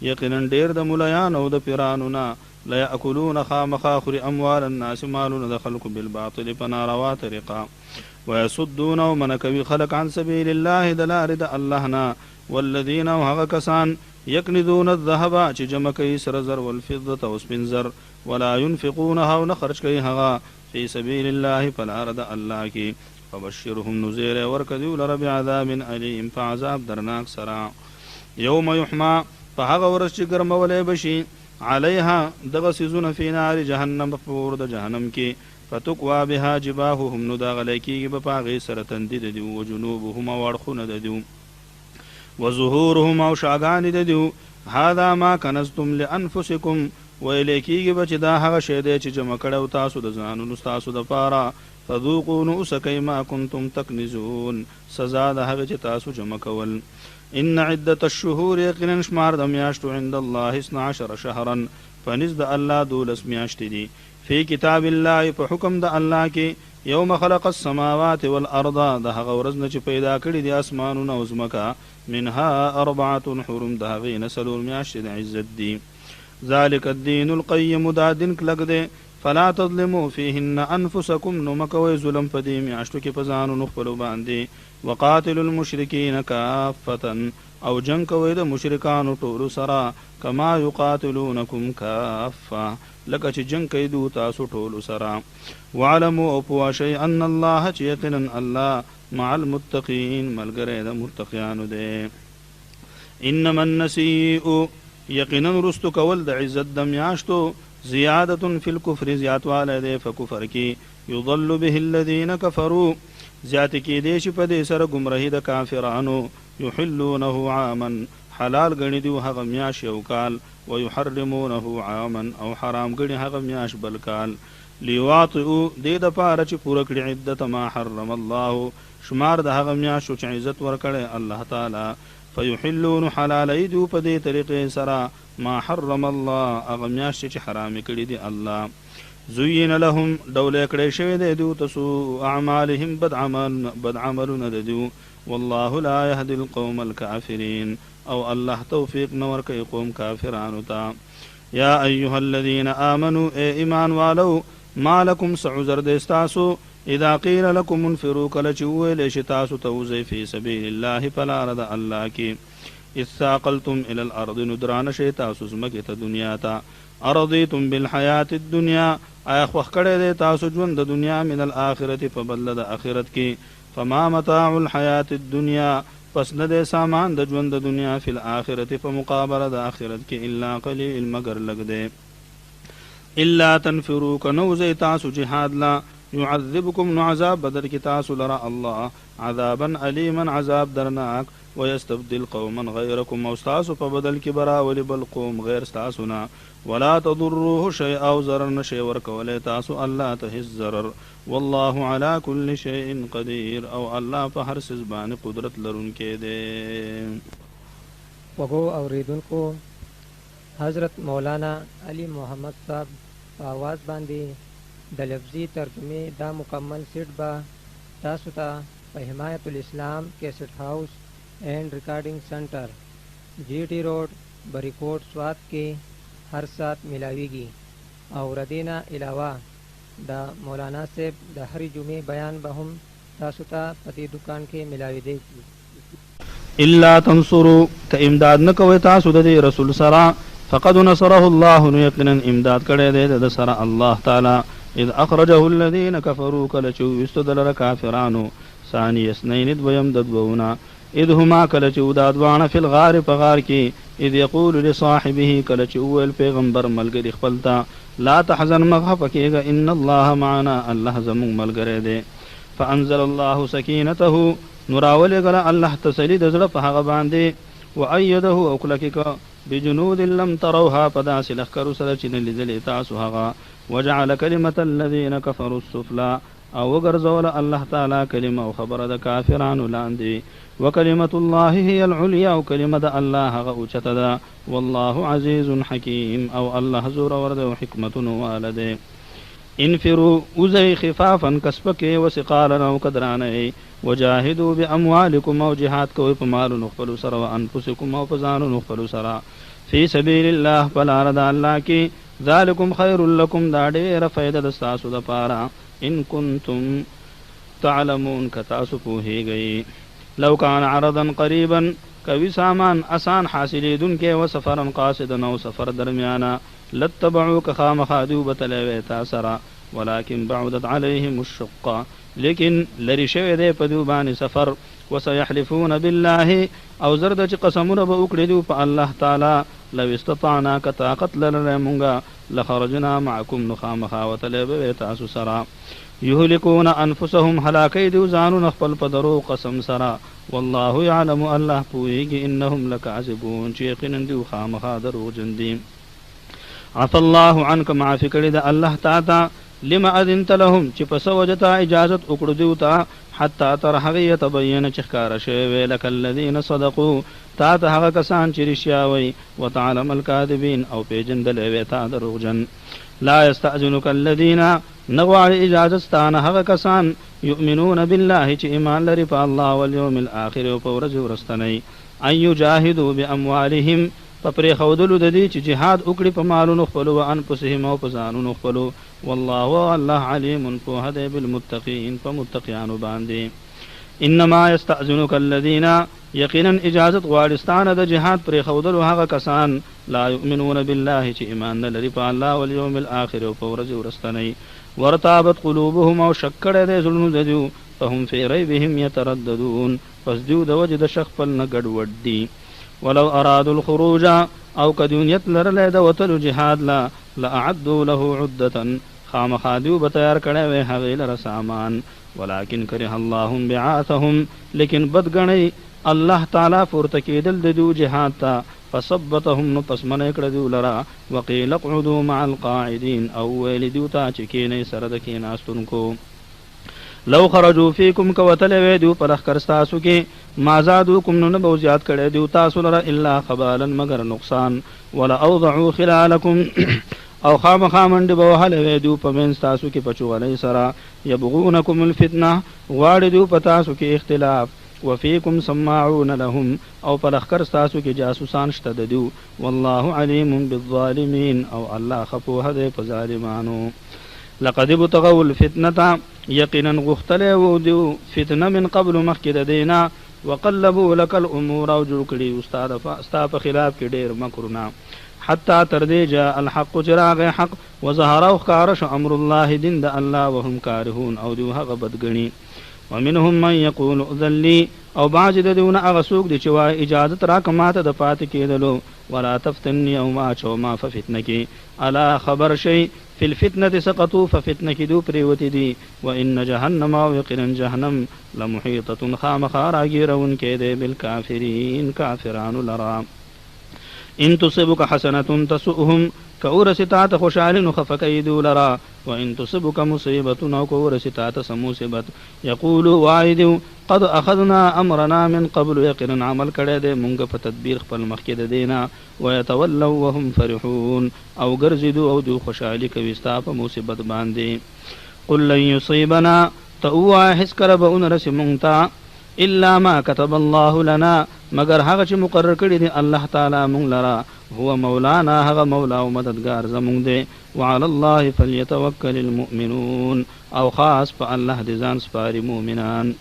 Speaker 1: یقینا ډیر د مولایان او د پیرانو نه لا یاکلون خامخاخر اموال الناس مالون د خلق بالباطل فناروا طریقا ويصدون ومن کوي خلق عن سبيل الله دلار د الله نا والذين هغه کسان يكنزون الذهب چې جمع کوي سر زر والفضه او سپنزر ولا ينفقونها ونخرج کوي هغه في سبيل الله فلارد الله کی فبشرهم نذير ورکذو لرب عذاب الیم فعذاب درناک سرا یوم یحما فهغه ورش ګرمولې بشي علیها دغه سيزونه فی نار جهنم پور د جهنم کې فتقوا بها جباههم ندغل کی په پاغي سره تندید دی او جنوبهم ورخونه دی وظهورهم او شاغان دی هذا ما کنزتم لانفسکم ویلیکیږي بچ دا هغه شی دی چې جمع کړو تاسو د ځانونو تاسو د پاره فذوقوا نؤسکای ما کنتم تکنزون سزا د هغه چې تاسو جمع کول ان عدة الشهور یقینا شمار د میاشتو عند الله 12 شهرا فنزد الله دولس میاشت دي فی کتاب الله په حکم د الله کې یوم خلق السماوات والارض د هغه ورځ نه چې پیدا کړی دي اسمانونه او زمکه منها 4 حرم د هغه نسل میاشت د عزت دي ذالک الدین القیم دا دین کلک دے فلا تظلموا فيهن انفسكم نو مکوئ ظلم پدې میاشتو کې په ځانونو خپلو باندې وقاتلوا المشرکین کافة او جنگ کوئ د مشرکانو ټولو سره کما یقاتلونکم کافة لکه چې جنگ کوي دو تاسو ټولو سره وعلموا او پوه شئ ان الله چې یقینا الله مع المتقین ملګری د متقیانو دی انما النسیء یقینا رستو کول د عزت د میاشتو زیادة فی الکفر زیاتوالی دی فکفر کې یضل به الذین کفروا زیات کې دی چې په دې سره ګمراهي د کافرانو یحلونه عاما حلال ګڼي دی هغه میاش یو کال ويحرمونه عاما او حرام ګڼي هغه میاش بل کال لیواطئوا دې د پاره چې پوره کړي عدت ما حرم الله شمار د هغه میاشو چې عزت ورکړي الله تعالی فیحلون حلالی دو په دې طریقې سره ما حرم الله هغه میاش چې حرام کړي دي الله زین لهم ډول کړي شوی دی دو تسو اعمالهم بد عملونه دو والله لا يهدي القوم الكافرين او الله توفیق نور کوي قوم کافرانو ته یا ایها الذين امنوا اے ایمان والو ما لكم سعذر دستاسو اذا قيل لكم انفروا کله چې ویل شي تاسو ته وځئ فی سبیل الله فلا رد الله کې اذ ثاقلتم الى الارض ندران شي تاسو زمکه ته دنیا ته ارضیتم بالحیات الدنیا آیا خوښ کړی دی تاسو ژوند د دنیا من الاخرت په بدله د آخرت کې فما متاع الحیات الدنیا پس نه دی سامان د ژوند د دنیا فی الاخرت په مقابله د آخرت کې الا قلیل مگر لږ دی الا تنفروا کنوځئ تاسو جهاد لا يعذبكم نو عذاب بدر کی تاسو لرا الله عذابا علیما عذاب درناک ويستبدل قوما غيركم او تاسو په بدل کې براولي بل قوم غیر تاسو نه ولا تضروه شيئا او ضرر نشي ورکولای تاسو الله ته ضرر والله على كل شيء قدير او الله په هر څه باندې قدرت لرونکی دی
Speaker 2: وګو اوریدونکو حضرت مولانا علی محمد صاحب په आवाज باندې د لفظي ترجمه دا مکمل سیټ با تاسو ته په حمایت الاسلام کیسټ هاوس اینڈ ریکارڈنگ سنٹر جی ٹی روڈ بریکوٹ سوات کې هر سات ملاویږي او ردینا علاوه دا مولانا صاحب د هر جمعې بیان به هم تاسو ته په دې دکان کې ملاوي دی
Speaker 1: الا تنصروا که امداد نه کوي تاسو د رسول سره فقد نصره الله نو یقینا امداد کړی دی د سره الله تعالی اذ اخرجه الذين كفروا کله چې استدلر کافرانو ثانی اثنین دویم د دوونه اذ هما کله چې ودادوانه فی الغار په غار کې اذ یقول لصاحبه کله چې ویل پیغمبر ملګری خپل ته لا تحزن مغه فکیږه ان الله معنا الله زمون ملګری دی فانزل الله سکینته نراول غلا الله تسلی د زړه په هغه باندې وأيده او کلکک بجنود لم تروها پداس لخر سره چې لیدل تاسو هغه وجعل كلمة الذين كفروا السفلى او ګرځول الله تعالی کلمه او خبره د کافرانو لاندې وکلمة الله هي العليا او کلمه د الله هغه اوچته ده والله عزيز حكيم او الله زور ورده او حکمت والده انفروا وزي خفافا كسبك وسقالا او قدرانه وجاهدوا باموالكم او جهاد کوي په مالو نخپلو سره او انفسکم او په ځانو نخپلو سره فی سبیل الله فلا رد الله کی ذالکم خیر لکم دا ډیره فائدہ د تاسو د پاره ان کنتم تعلمون کتاسو پوهیږئ لو کان عرضا قریبا کوي سامان آسان حاصلیدون کې و سفرا قاصدا او سفر درمیانا لتبعوک خامخادو بتلوي تاسرا ولكن بعدت عليهم الشقه لیکن لری شوی دی په دو باندې سفر وسيحلفون بالله او زرد چې قسمونه به وکړي دي په الله تعالی لو استطعنا كطاقت لنا مونږه لخرجنا معكم نخامخا وتلبه تاسو سرا يهلكون انفسهم هلاكي دي ځانو خپل په درو قسم سرا والله يعلم الله پوهیږي انهم لكاذبون چې یقینا دي خامخا درو جندي عفى الله عنك مع فکر د الله تعالی لما اذنت لهم چې پس وجتا اجازت وکړو دیو ته حتی تر هغه يتبين چې ښکار شوی ولک الذين صدقوا تا ته هغه کسان چې رښتیا وایي وتعلم الكاذبين او پیجندل وی تا دروغجن لا يستأذنك الذين نغوا اجازت ستانه هغه کسان يؤمنون بالله چې ایمان لري په الله واليوم الاخر او په ورځ ورستنی اي يجاهدوا باموالهم په پرې ښودلو د دې چې جهاد وکړي په مالونو خپلو و انفسهم او په ځانونو خپلو والله الله علیم پوهه دی بالمتقین په متقیانو باندې انما یستأذنک الذین یقینا اجازت غواړستانه د جهاد پرې ښودلو هغه کسان لا یؤمنون بالله چې ایمان نه لري په الله والیوم الاخر او په ورځ وروستنۍ ورتابت قلوبهم او شک کړی دی زړونو د دوی فهم فی ریبهم یترددون پس دوی د وجې د شک خپل نه ګډوډ دي ولو ارادوا الخروج او کدونیت لرلی د وتلو جهاد لا لأعدوا له عدة خامخا دوی به تیار کړی وی هغې لره سامان ولکن کره الله بعاثهم لیکن بدګڼئ الله تعالی پورته کېدل د دوی جهاد ته فثبتهم نو پس منع کړه دوی لره وقیل اقعدوا مع القاعدین او ویل دوی ته چې کښېنئ سره د کښېناستونکو لو خرجوا فیکم که وتلی وی دوی په لښکر ستاسو کې ما زادوکم نو نه به زیات کړی دوی تاسو لره الا خبالا مگر نقصان ولأوضعوا خلالکم او خامخا منډې به وهلی وی دوی په منځ تاسو کې په چغلۍ سره یبغونکم الفتنه غواړي دوی په تاسو کې اختلاف وفیکم سماعون لهم او په لښکر ستاسو کې جاسوسان شته د دوی والله علیم بالظالمین او الله ښه پوهه دی په ظالمانو لقد ابتغوا الفتنه یقینا غوښتلی و دوی فتنه من قبل مخکې د دینا وقلبوا لك الامور او جوړ کړي ستا په خلاف کې ډېر مکرونه حتی تر دې جاء الحق چې راغی حق وظهر او ښکاره شو امر الله دین د الله وهم کارهون او دوی هغه بدګڼي ومنهم من یقول اذن لي او بعض د دوی نه هغه څوک دي چې وایي اجازت راکړه ماته د پاتې کېدلو ولا تفتني او ما اچو ما په فتنه کې الا خبر شي فی الفتنه سقطوا ففتنه کې دوی پرېوتې دي وان جهنم او یقینا جهنم لمحیطه خامخا راګیرونکې دی بالکافرین کافرانو لرا ان تصبك حسنه تسؤهم كورثتات خوشحال خفكيد لرا وان تصبك مصيبه او كورثتات سموصبت يقولوا واعد قد اخذنا امرنا من قبل يقينا عمل کړه دې مونږ په تدبیر خپل مخکې د دینا ويتولوا وهم فرحون او ګرځیدو او دو خوشحالي کوي ستا په مصیبت باندې قل لن يصيبنا توا حس کرب ان رسمونتا الا ما كتب الله لنا مگر هغه چې مقرر کړی دی الله تعالی مونږ لرا هو مولانا هغه مولا او مددگار زمونږ دی وعلى الله فليتوكل المؤمنون او خاص په الله دې ځان سپاري مؤمنان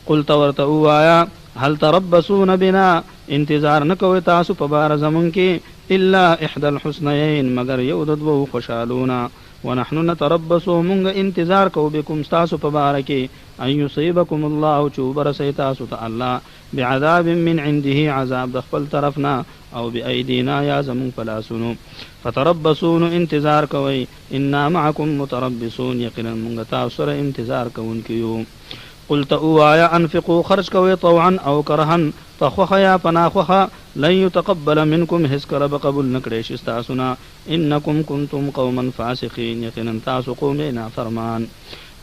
Speaker 1: قل تورته وایا هل تربصون بنا انتظار نکوي تاسو په بار زمونږ کې الا احدى الحسنيين مگر یو د دوه خوشالونا ونحن نتربص مونږ انتظار کوو بكم تاسو په بار کې ان يصيبكم الله چوبر سيتاسو ته الله بعذاب من عنده عذاب د خپل طرفنا او بأيدينا یا زمون پلاسونو فتربصون انتظار کوي انا معكم متربصون یقینا مونږ تاسو سره انتظار کوونکیو قلت اوایا انفقوا خرج کوي طوعا او کرها فخوخ یا پناخوخ لن يتقبل منكم حس کرب قبول نکړي شي تاسونا انکم کنتم قوما فاسقین یقینا تاسو قوم نه فرمان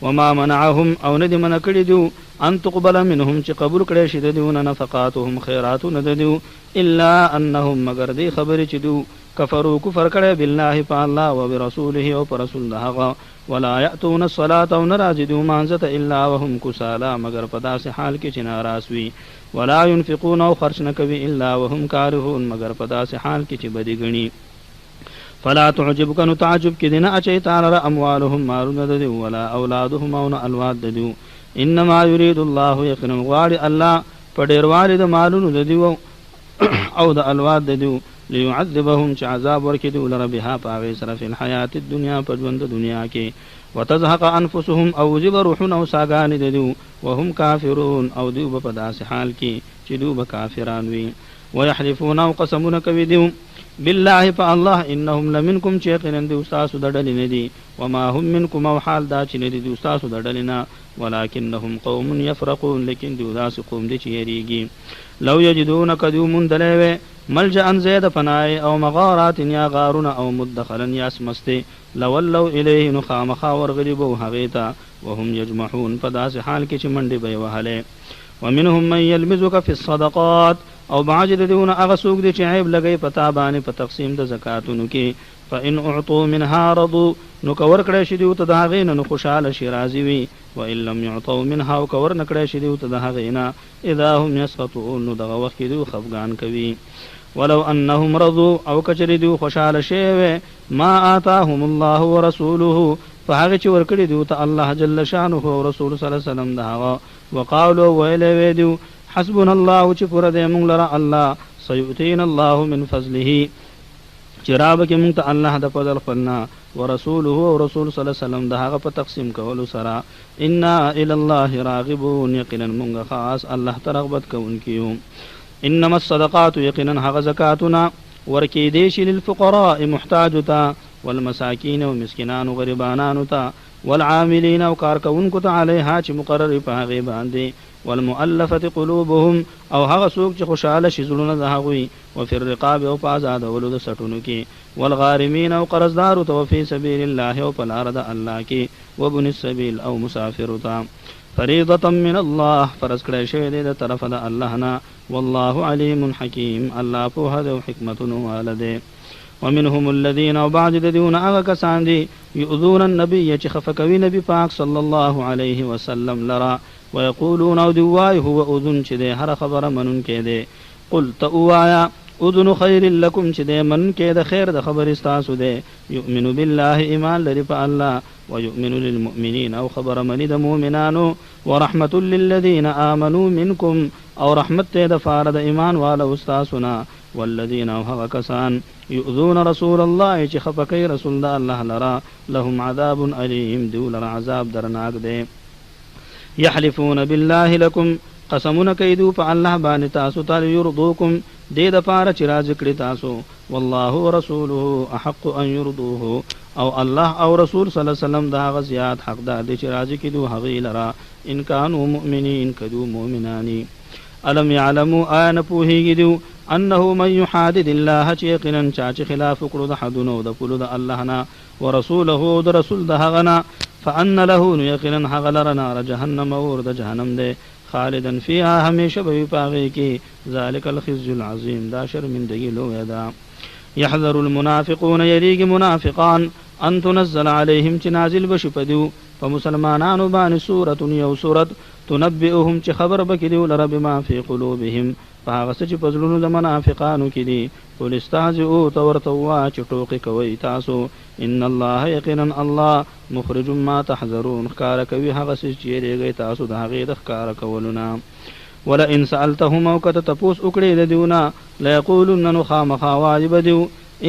Speaker 1: وما منعهم او ندی من کړي دو ان تقبل منهم چې قبول کړي شي دونه نفقاتهم خیرات ندیو الا انهم مگر دی خبر چې دو کفروا کفر کړي بالله فالله وبرسوله او پر رسول هغه ولا ياتون الصلاه او نراجدوا مانزه الا وهم كسالى مگر په داسې حال کې چې ناراض وي ولا ينفقون او خرج نکوي الا وهم كارهون مگر په داسې حال کې چې بدی غني فلا تعجبك نتعجب كدنا اچيت على اموالهم مارون ددو ولا اولادهم او اولاد ددو انما يريد الله يقين غالي الله پډیر والد مالون ددو او د اولاد ددو ليعذبهم عذاب ورکدو لره بها پاغي سره في الحياه الدنيا په ژوند دنیا کې وتزهق انفسهم او جب روحون او ساغان ددو وهم كافرون او دوی په داسې حال کې چې دوی کافران وي ويحلفون او قسمون کوي دي بالله فالله انهم لمنكم شيقنا دي استاسو دډل نه دي وما هم منكم او حال دا چې نه دي استاسو دډل نه ولكنهم قوم يفرقون لیکن دي داس قوم دي چې یریږي لو يجدون قدوم دلوي ملجا زيد فناي او مغارات يا غارون او مدخلا يا اسمستي لولوا اليه نخامخا ورغلبوا هغيتا وهم يجمعون فداس حال کې چې منډي به وهله ومنهم من يلمزك في الصدقات او بعض دون هغه څوک دي چې عیب لګي پتا باندې په تقسیم د زکاتونو کې فإن اعطوا منها رضوا نو کور کړی شي دوی ته د هغې نه خوشاله شي راضي وي وإن لم يعطوا منها او کور نه کړی شي دوی ته د هغې نه اذا هم يسخطون نو دغه وخت کې دوی خفګان کوي ولو انهم رضوا او کچری دیو خوشاله شوه ما آتاهم الله ورسوله فهغه چې ورکړي دیو ته الله جل شانه او رسول صلی الله علیه وسلم دغه وقالوا ویل دیو حسبنا الله چې پر دې مونږ لره الله سيؤتينا الله من فضله چراب کې مونږ ته الله د فضل خپلنا ورسوله او رسول صلی الله علیه وسلم دغه په تقسیم کولو سره ان الى الله راغبون یقینا مونږ خاص الله ترغبت کوونکیو انما الصدقات یقینا هغه زکاتنا ورکی دیش للفقراء محتاجتا والمساکین و مسکنان و غریبانان تا والعاملین و کارکونکو تا علیها چی مقرر پاغی باندی والمؤلفة قلوبهم او هغه څوک چې خوشاله شي زړونه د هغوی وفي الرقاب او په آزادولو د سټونو کې والغارمین او قرضدار او فی سبیل الله او په لار د الله کې وابن السبیل او مسافر تا فریضة من الله فرض کړی شوی دی د طرف د الله نه والله علیم حکیم الله په هدا او حکمتونو والده ومنهم الذين وبعد دون هغه کسان دي يؤذون النبي چې خفقوي نبی پاک صلی الله علیه وسلم لرا ويقولون او دوای هو اذن چې ده هر خبره منون کې ده قل توایا اذن خير لكم چې ده من کې ده خیر د خبر استاسو ده يؤمن بالله ایمان لري په الله ويؤمن للمؤمنين او خبر من د مؤمنانو ورحمه للذين امنوا منكم او رحمت ته د فارد ایمان والا استاسنا والذين هو کسان يؤذون رسول الله چې خفقي رسول الله لرا لهم عذاب اليم دول عذاب درناک ده يحلفون بالله لكم قسمون کیدو په الله باندې تاسو ته يرضوكم دې د پاره چې راز کړی تاسو والله ورسوله احق ان يرضوه او الله او رسول صلی الله علیه وسلم دا غزيات حق ده چې راز کیدو هغه لرا ان كانوا مؤمنين کدو مؤمنانی الم يعلموا ان پوهیږي دو انه من يحادد الله چې یقینا چا خلاف کړو د حدونو د پلو د الله نه ورسوله او د رسول د هغه فان له يقينا هغلر نار جهنم اور د جهنم ده خالدا فيها همیشه به پاغي کې ذلك الخزي العظيم دا شرمندگی لوی ده يحذر المنافقون يريق منافقان ان تنزل عليهم چې نازل بشي پدیو په مسلمانانو باندې سوره یو سوره تنبئهم چې خبر بکړي لره بما في قلوبهم فهغه چې پزلونو د منافقانو کې دي قل استهزئوا تورتوا چې ټوکی کوي تاسو ان الله یقینا الله مخرج ما تحذرون ښکار کوي هغه چې یریږي تاسو د هغې د ښکار کولونه ولئن سألتهم او کته تپوس وکړي د دیونه ليقولن نخامخا واجب دیو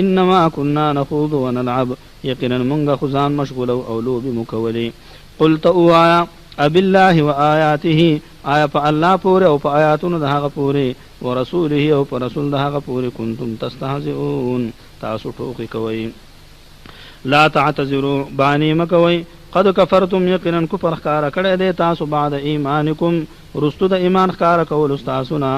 Speaker 1: انما كنا نخوض ونلعب یقینا منغه خزان مشغول او لوب مکولي قلت اوایا اب الله و آیاته آیا په الله پورې او په آیاتونو د هغه پورې ورسوله او په رسول د هغه پورې کنتم تستهزئون تاسو ټوکی کوي لا تعتذروا بانی مکوي قد کفرتم یقینا کفر ښکار کړی دی تاسو بعد ایمانکم رستو د ایمان ښکار کول تاسو نه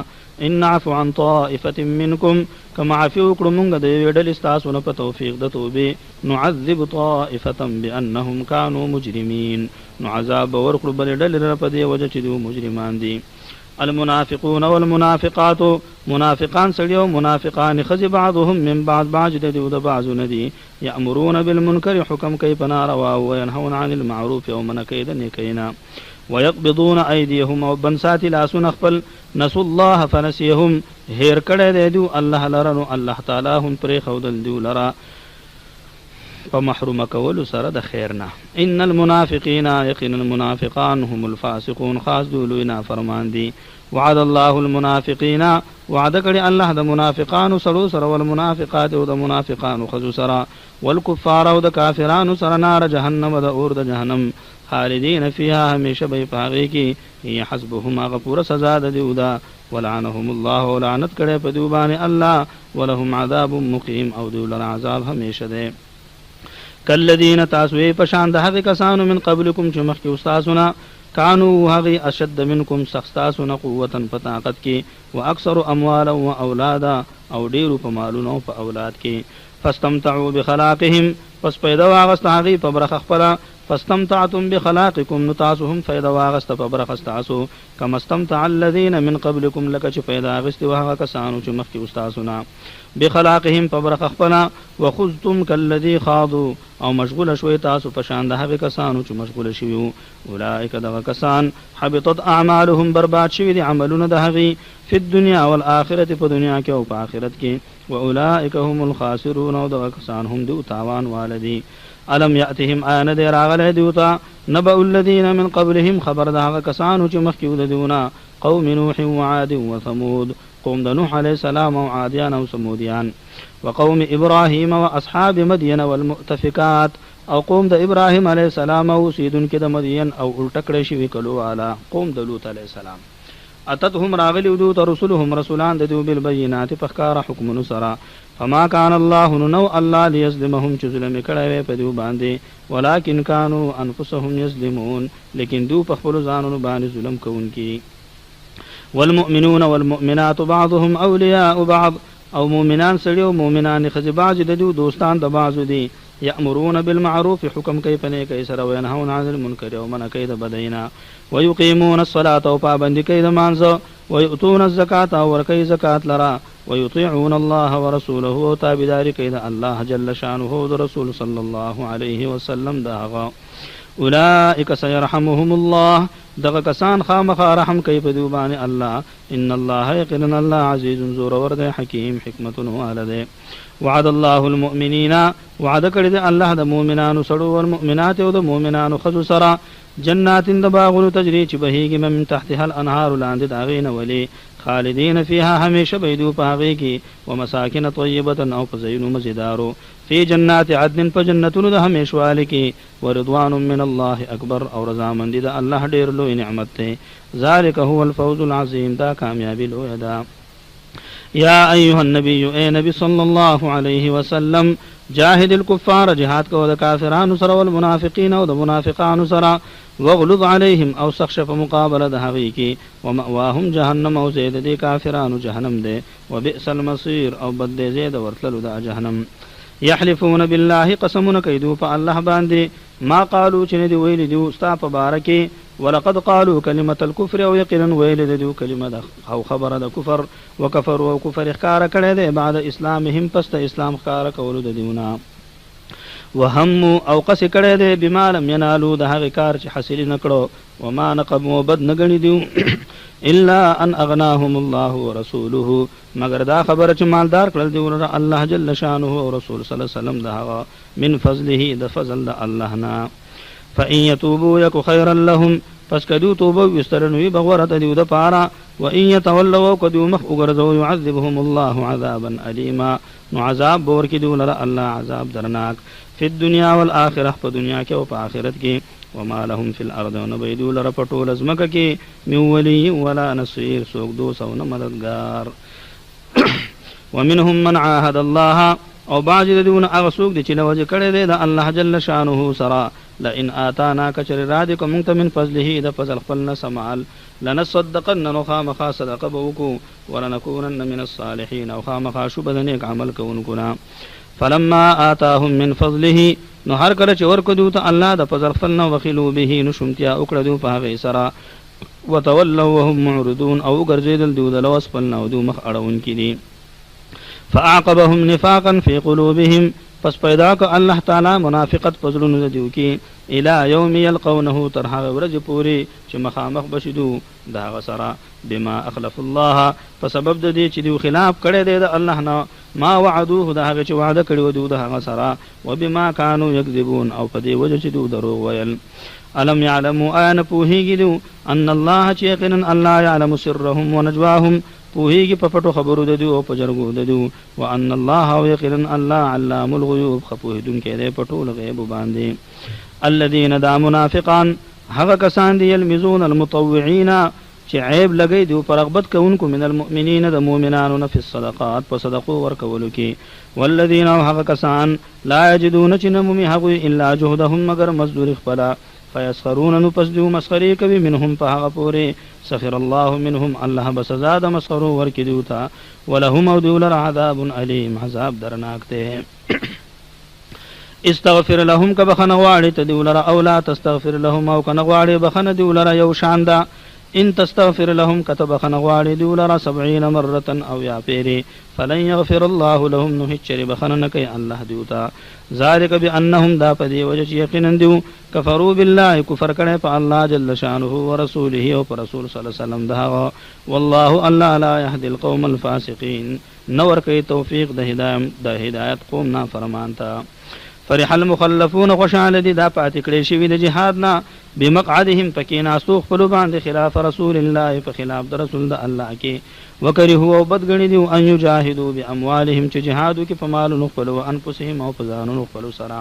Speaker 1: ان نعفو عن طائفه منکم کما عفو کړو موږ د یوې ډلې تاسو نه په توفیق د توبې نعذب طائفه بانهم كانوا مجرمين نو عذاب ورکړو بلې ډلې په دې وجه چې دوی مجرمان دي المنافقون والمنافقات منافقان سړیو منافقان خزي بعضهم من بعض د بعض ندي يأمرون بالمنكر حكم كيف ناروا وينهون عن المعروف ومن كيد نكينا ويقبضون ايديهم وبنسات لاسن خپل نسوا الله فنسيهم هير کړه دې الله لرنو الله تعالی هم پرې خودل دی لرا فمحروم کول سره د خیرنا ان المنافقین یقینا المنافقان هم الفاسقون خاص دولوینا فرمان دي وعد الله المنافقین وعد کړي الله د منافقانو سره والمنافقات او د منافقانو خذ سره والكفار او د کافرانو سره نار جهنم د اور د جهنم خالدین فيها همیشه به پاغي کې حسبهم غفور سزا د دیودا ولعنهم الله ولعنت کړي په دیو باندې الله ولهم عذاب مقیم او دیو لر عذاب همیشه ده کالذین تاسوی پشان د هغه کسانو من قبلکم چې مخکې استادونه کانوا هغه اشد منکم سختاسونه قوتا په طاقت کې واکثر اموالا و اولادا او ډیرو په مالونو او په اولاد کې فاستمتعوا بخلاقهم پس پیدا واغست هغه په برخه خپل فاستمتعتم بخلاقكم نتاسهم فیدا واغست په برخه تاسو کما استمتع الذين من قبلكم لك چې پیدا واغست وهغه کسانو چې مخکې استادونه بخلاقهم په برخه خپل وخذتم كالذي خاضوا او مشغول شوي تاسو په شان د هغه کسانو چې مشغول شوي اولئک دغه کسان حبطت اعمالهم برباد شوي دي عملونه د هغه فی الدنیا والآخرة په دنیا کې او په آخرت کې واولئک هم الخاسرون او دغه کسان هم دي تاوان والدي الم یاتهم آن دې راغله دیوتا نبأ الذین من قبلهم خبر دغه کسانو چې مخکې ودونه قوم نوح وعاد وثمود قوم د نوح علیه السلام او عادیان او ثمودیان وقوم ابراهیم واصحاب مدین والمؤتفکات او قوم د ابراهیم علیه السلام او سیدونکو د مدین او الټکړه شوی کلو والا قوم د لوط علیه السلام اتتهم راغلی ودو رسولهم رسولان د دوی بالبينات فخار حکم نصرا فما كان الله نو الله ليظلمهم چې ظلم کړي په دوی باندې ولكن كانوا انفسهم يظلمون لیکن دوی په خپل ځانونو باندې ظلم کوونکي والمؤمنون والمؤمنات بعضهم اولیاء بعض او مؤمنان سړي او مؤمنان خځې بعض د دوی دوستان د بعضو دي یأمرون بالمعروف حکم کوي په نیکۍ سره وینهون عن المنکر او منع کوي د بدینا ويقيمون الصلاة او پابندي کوي د مانځه ويؤتون الزکاة او ورکوي زکات لرا ويطيعون الله ورسوله او تابعداري کوي د الله جل شانه او د رسول صلی الله علیه وسلم دغه اولئک سيرحمهم الله دغه کسان خامخا رحم کوي په دوی باندې الله ان الله یقینا الله عزیز زور ورد حکیم حکمت والده وعد الله المؤمنین وعد کړی دی الله د مؤمنانو سړو او مؤمنات او د مؤمنانو خذ سرا جنات د باغونو تجری چې بهیږي من تحتها الانهار لاندې داغین ولی خالدین فیها همیشه بيدو پاغي کی ومساکن طیبه او فزین مزیدارو فی جنات عدن فجنتون د همیشوالی کی ورضوان من الله اکبر او رضا مندی د الله ډیر لوی نعمت ته ذالک هو الفوز العظیم دا کامیابی لوی دا یا ایها النبی اے نبی صلی الله علیه وسلم جاهد الكفار جهاد کو د کافرانو سره والمنافقین او د منافقانو سره وغلظ عليهم او سخشف مقابله د هغوی کی ومأواهم جهنم او زید دی کافرانو جهنم دی وبئس المصير او بد دی زید ورتلو د جهنم يحلفون بالله قسمون کیدو په الله باندې ما قالوا چې دی ویل دی استا په بارکه ولقد قالوا كلمه الكفر او يقينا ویل دی کلمه او خبره د کفر وکفر او کفر اخکار کړي دی بعد اسلامهم پس اسلام اخکار کول د دیونه وهم او قص کړي دی بما لم ينالوا د هغه کار چې حاصل نکړو وما نقموا بد نګنی دیو الا ان اغناهم الله ورسوله مگر دا خبر چې مالدار کړل دی ور الله جل شانه او رسول صلی الله علیه وسلم دا من فضله د فضل د الله نا فان يتوبوا يك خيرا لهم پس کدو توبه وسترنوی بغورت دیو د پارا وان يتولوا کدو مخ وګرځو يعذبهم الله عذابا الیما نو عذاب بور کی دیو لره الله عذاب درناک فی الدنیا والآخرة په دنیا کې او په آخرت کې وما لهم فی الارض ونبیدو لره پټول ازمکه کې من ولی ولا نصير سوک دو سونه مددگار ومنهم من عاهد الله او باج دون هغه سوک دي چې لوځ کړي دي د الله جل شانه سرا لئن آتانا کچر رادکم من فضله د فضل خپلنا سمال لنصدقن نخام صدقه بوکو ولنكونن من الصالحين او خامخا شبدنیک عمل کوونکو فلما آتاهم من فضله نو هر کله چې ورکو دوی ته الله د فضل خپلنا وخلو به نو شمتیا وکړه دوی په هغه سره وتولوا وهم معرضون او ګرځیدل دوی د لوس خپلنا او دوی مخ اړون کړي فاعقبهم نفاقا في قلوبهم پس پیدا ک الله تعالی منافقت پزړونو دیو کی الی یوم یلقونه تر هغه ورځ پوری چې مخامخ بشدو دا غسرا بما اخلف الله په سبب د دې چې دوی خلاف کړي دي د الله نه ما وعدوه دا هغه چې وعده کړی و دوی د هغه سره وبما كانوا یکذبون او په دې وجه چې دوی دروغ ویل الم يعلموا ان پوهیږي دو ان الله چې یقینا الله يعلم سرهم ونجواهم پوهیږي په پټو خبرو د دوی او په جرګو د دوی وان الله یقینا الله علام الغیوب خپوهدون کې د پټو غیب باندې الذين دا منافقان هغه کسان دي یلمزون المطوعين چې عیب لګي دوی پر رغبت کوونکو من المؤمنین د مؤمنانو په صدقات په صدقو ورکولو کې والذین هغه کسان لا یجدون چنمو هغه الا جهدهم مگر مزدور خپل فیسخرون نو پس دیو مسخری کوي منهم په هغه پوره سخر الله منهم الله بس زاد مسخرو ورکی دیوتا ولهم او دیول عذاب علیم عذاب درناک ته استغفر لهم کبخنه واړی ته دیول او لا تستغفر لهم او کنه واړی بخنه دیول یو شاندا ان تستغفر لهم كتب خنغواړي دولرا 70 مرة او یا پیری فلن يغفر الله لهم نو هچری بخنن کوي الله دیوتا ذالک بانهم دا پدی وجه یقینا دیو کفروا بالله کفر کړه په الله جل شانه ورسوله او پر رسول صلی الله علیه وسلم دا والله الله لا يهدي القوم الفاسقين نور کوي توفیق د هدایت قوم نا فرمانتا فرح المخلفون خوشحال دي دا پاتې کړي شوي د جهاد نه بمقعدهم پکینا سوخ په باندې خلاف رسول الله په خلاف د رسول د الله کې وکرهوا بدګنی دي ان یجاهدوا باموالهم چې جهاد کې په مالونو خپل او انفسهم او په ځانونو خپل سره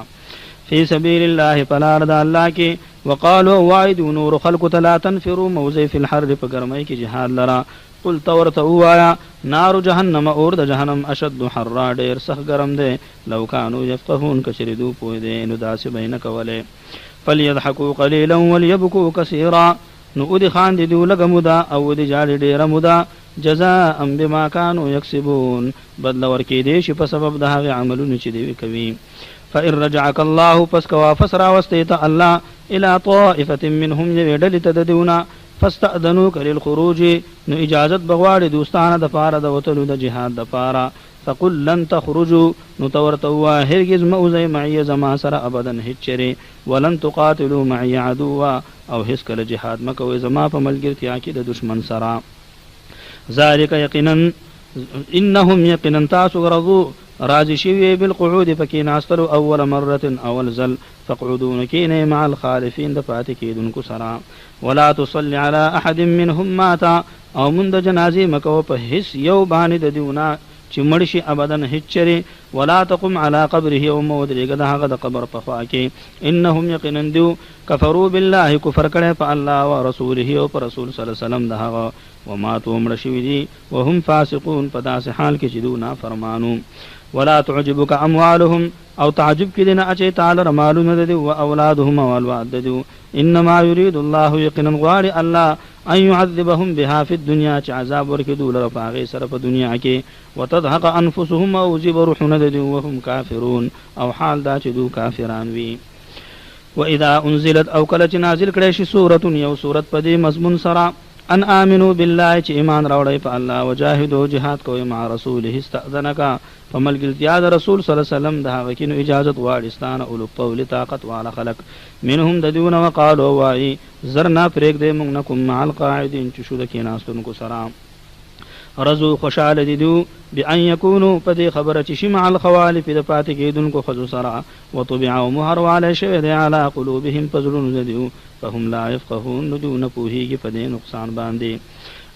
Speaker 1: فی سبیل الله فلار د الله کې وقالوا وعدوا نور خلق لا تنفروا موزي في الحر په ګرمۍ کې جهاد لرا قل تورت اوایا نار جهنم اور د جهنم اشد حرا ډیر سخت ګرم دی لو كانوا يفقهون کشریدو پوی دی نو داسې بین کوله فليضحكوا قليلا وليبكوا كثيرا نو ودي خان دي لګ مودا او دي جاړي ډیر مودا جزاء بما كانوا يكسبون بدل ورکی دی شي په سبب د هغه عملونو چې دی کوي فإن رجعك الله پس کوا فسرا واستيت الله الى طائفه منهم يدل تددونا فاستأذنوك للخروج نو اجازت بغواړي دوستانه د پاره د وتلو د جهاد د پاره فقل لن تخرجوا نو تورتوا هرگز موزي معي زما سره ابدا هچري ولن تقاتلوا معي عدوا او هیڅ کله جهاد مکوي زما په ملګرتیا کې د دشمن سره ذلك یقینا انهم یقینا تاسو رضوا راضی شوی بالقعود فکین استلو اول مره اول زل فقعدون کین مع الخالفین د پاتې کېدونکو سره ولا تصلي على احد منهم مات او من د جنازې مکو په هیڅ یو باندې د دیونه چې مرشي ابدا هچري ولا تقم على قبره او مودریګه دغه د قبر په خوا کې انهم یقینا دیو کفروا بالله کفر کړه په الله او رسوله او پر رسول صلی الله علیه وسلم دغه وما تو مرشي دي وهم فاسقون په داسې حال کې چې دوی نافرمانو ولا تعجبك اموالهم او تعجب کدن اچي تعالی مالونه دي او اولادهم والوالد دي انما يريد الله يقينا غوار الله ان يعذبهم بها في الدنيا چې عذاب ورکړي لره پاغي سره په دنیا کې وتضحق انفسهم او جبرحون دي وهم كافرون او حال دا چې دو کافران وي واذا انزلت او کله چې نازل کړي شي سوره یو سوره په دې مضمون سره ان امنوا بالله چې ایمان راوړی په الله وجاهدوا جهاد کوي مع رسوله استاذنك فملګرتیا د رسول صلی الله علیه وسلم د هغه کینو اجازه واړستانه اولو طول طاقت والا خلق منهم ددون وقالوا واي زرنا پرېګ دې موږ نکم مع القاعدين چې شو د کیناستونکو سره رزو خوشاله دي دو بان يكونوا پدې خبره چې شي مع الخوالف د پاتې کېدونکو خذو سره وطبعوا مهر على شهد على قلوبهم فزلون ذو فهم لا يفقهون دون پوهیږي په دې نقصان باندې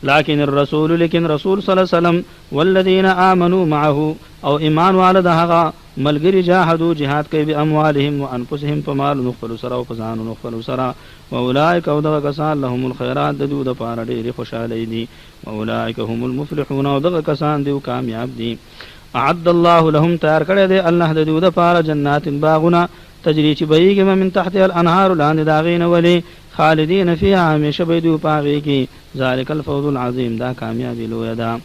Speaker 1: لكن الرسول لكن رسول صلى الله عليه وسلم والذين آمنوا معه او ایمان والدها ملګری جاهدوا جهاد کوي باموالهم وانفسهم فمال نخفل سرا او فزان نخفل سرا واولئك او دغه کسان لهم الخيرات د دوی د پاره ډېری خوشاله دي واولئك هم المفلحون او دغه کسان دي کامیاب دي اعد الله لهم تیار کړی دی الله د دوی د پاره جنات باغونه تجري چې بهيږي من تحتها الانهار لاندې داغین ولی خالدین فيها همیشه به دوی پاغي کې ذلك الفوز العظیم دا کامیابی لوی ده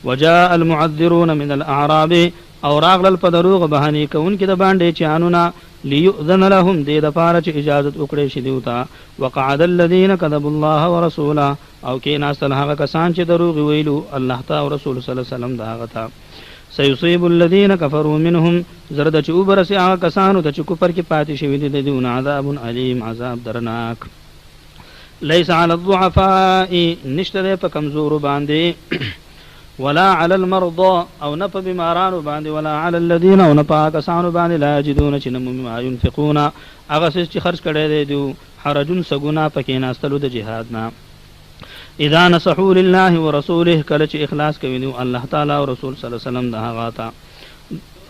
Speaker 1: وجاء المعذرون من الاعراب او راغلل په دروغ بهاني کون کې د باندې چانونه ليؤذن لهم دې د پاره چې اجازه وکړي شي دیوتا وقعد الذين كذبوا الله ورسوله او کې ناستل هغه کسان چې دروغ ویلو الله تعالی او رسول صلی الله علیه وسلم دا هغه تا سيصيب الذين كفروا منهم زرد چې وبرسي هغه کسانو ته چې کفر کې پاتې شوی دي دون عذاب علیم عذاب درناک ليس على الضعفاء نشتره په کمزور باندې ولا على المرضى او نپ بیمارانو باندې ولا على الذين او نپ کسانو باندې لا يجدون چې مما ينفقون هغه چې خرج کړي دي حرجن سګونا پکې ناستلو د جهاد نه اذا نصحوا لله ورسوله کله چې اخلاص کوي نو الله تعالی او رسول صلی الله علیه وسلم دغه غاتا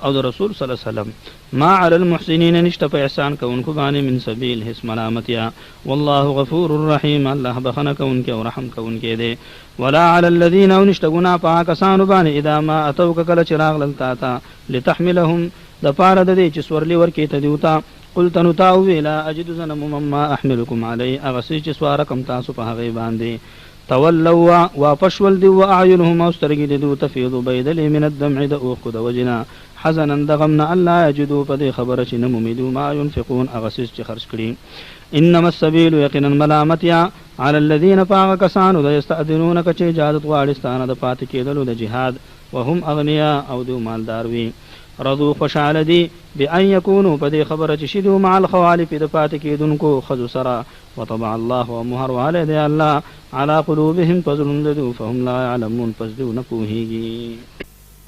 Speaker 1: او رسول صلی الله علیه وسلم ما على المحسنين نشته په احسان کوونکو باندې من سبیل هیڅ ملامتیا والله غفور رحیم الله بخنه کوونکی او رحم کوونکی دی ولا على الذين نشته ګنا پاکستان باندې اذا ما اتوک کله چراغ لتا تا لتحملهم د پاره د دې چې سورلی ورکی ته دیوتا قلت نتاو لا اجد زنم مما احملكم عليه اغسی چې سوارکم تاسو په هغه باندې تولوا واپشول دی و اعینهم استرګي دو تفیض بيدل من الدمع د اوخ د وجنا حزنا دغمنا الله یجدو په خبره چې نمومیدو ما ينفقون اغسس چې خرج کړي. انما السبيل يقينا ملامتيا على الذين فاغكسانوا يستأذنونك چې اجازه غواړستانه د پات کېدلو د جهاد وهم اغنياء او دو مالدار وي. رضو خوشاله دي بأن يكونوا په خبره چې شدو مع الخوالف د پات کېدونکو خذ سرا وطبع الله ومهر والد الله على قلوبهم فزلندو فهم لا يعلمون فزدو نپوهيږي.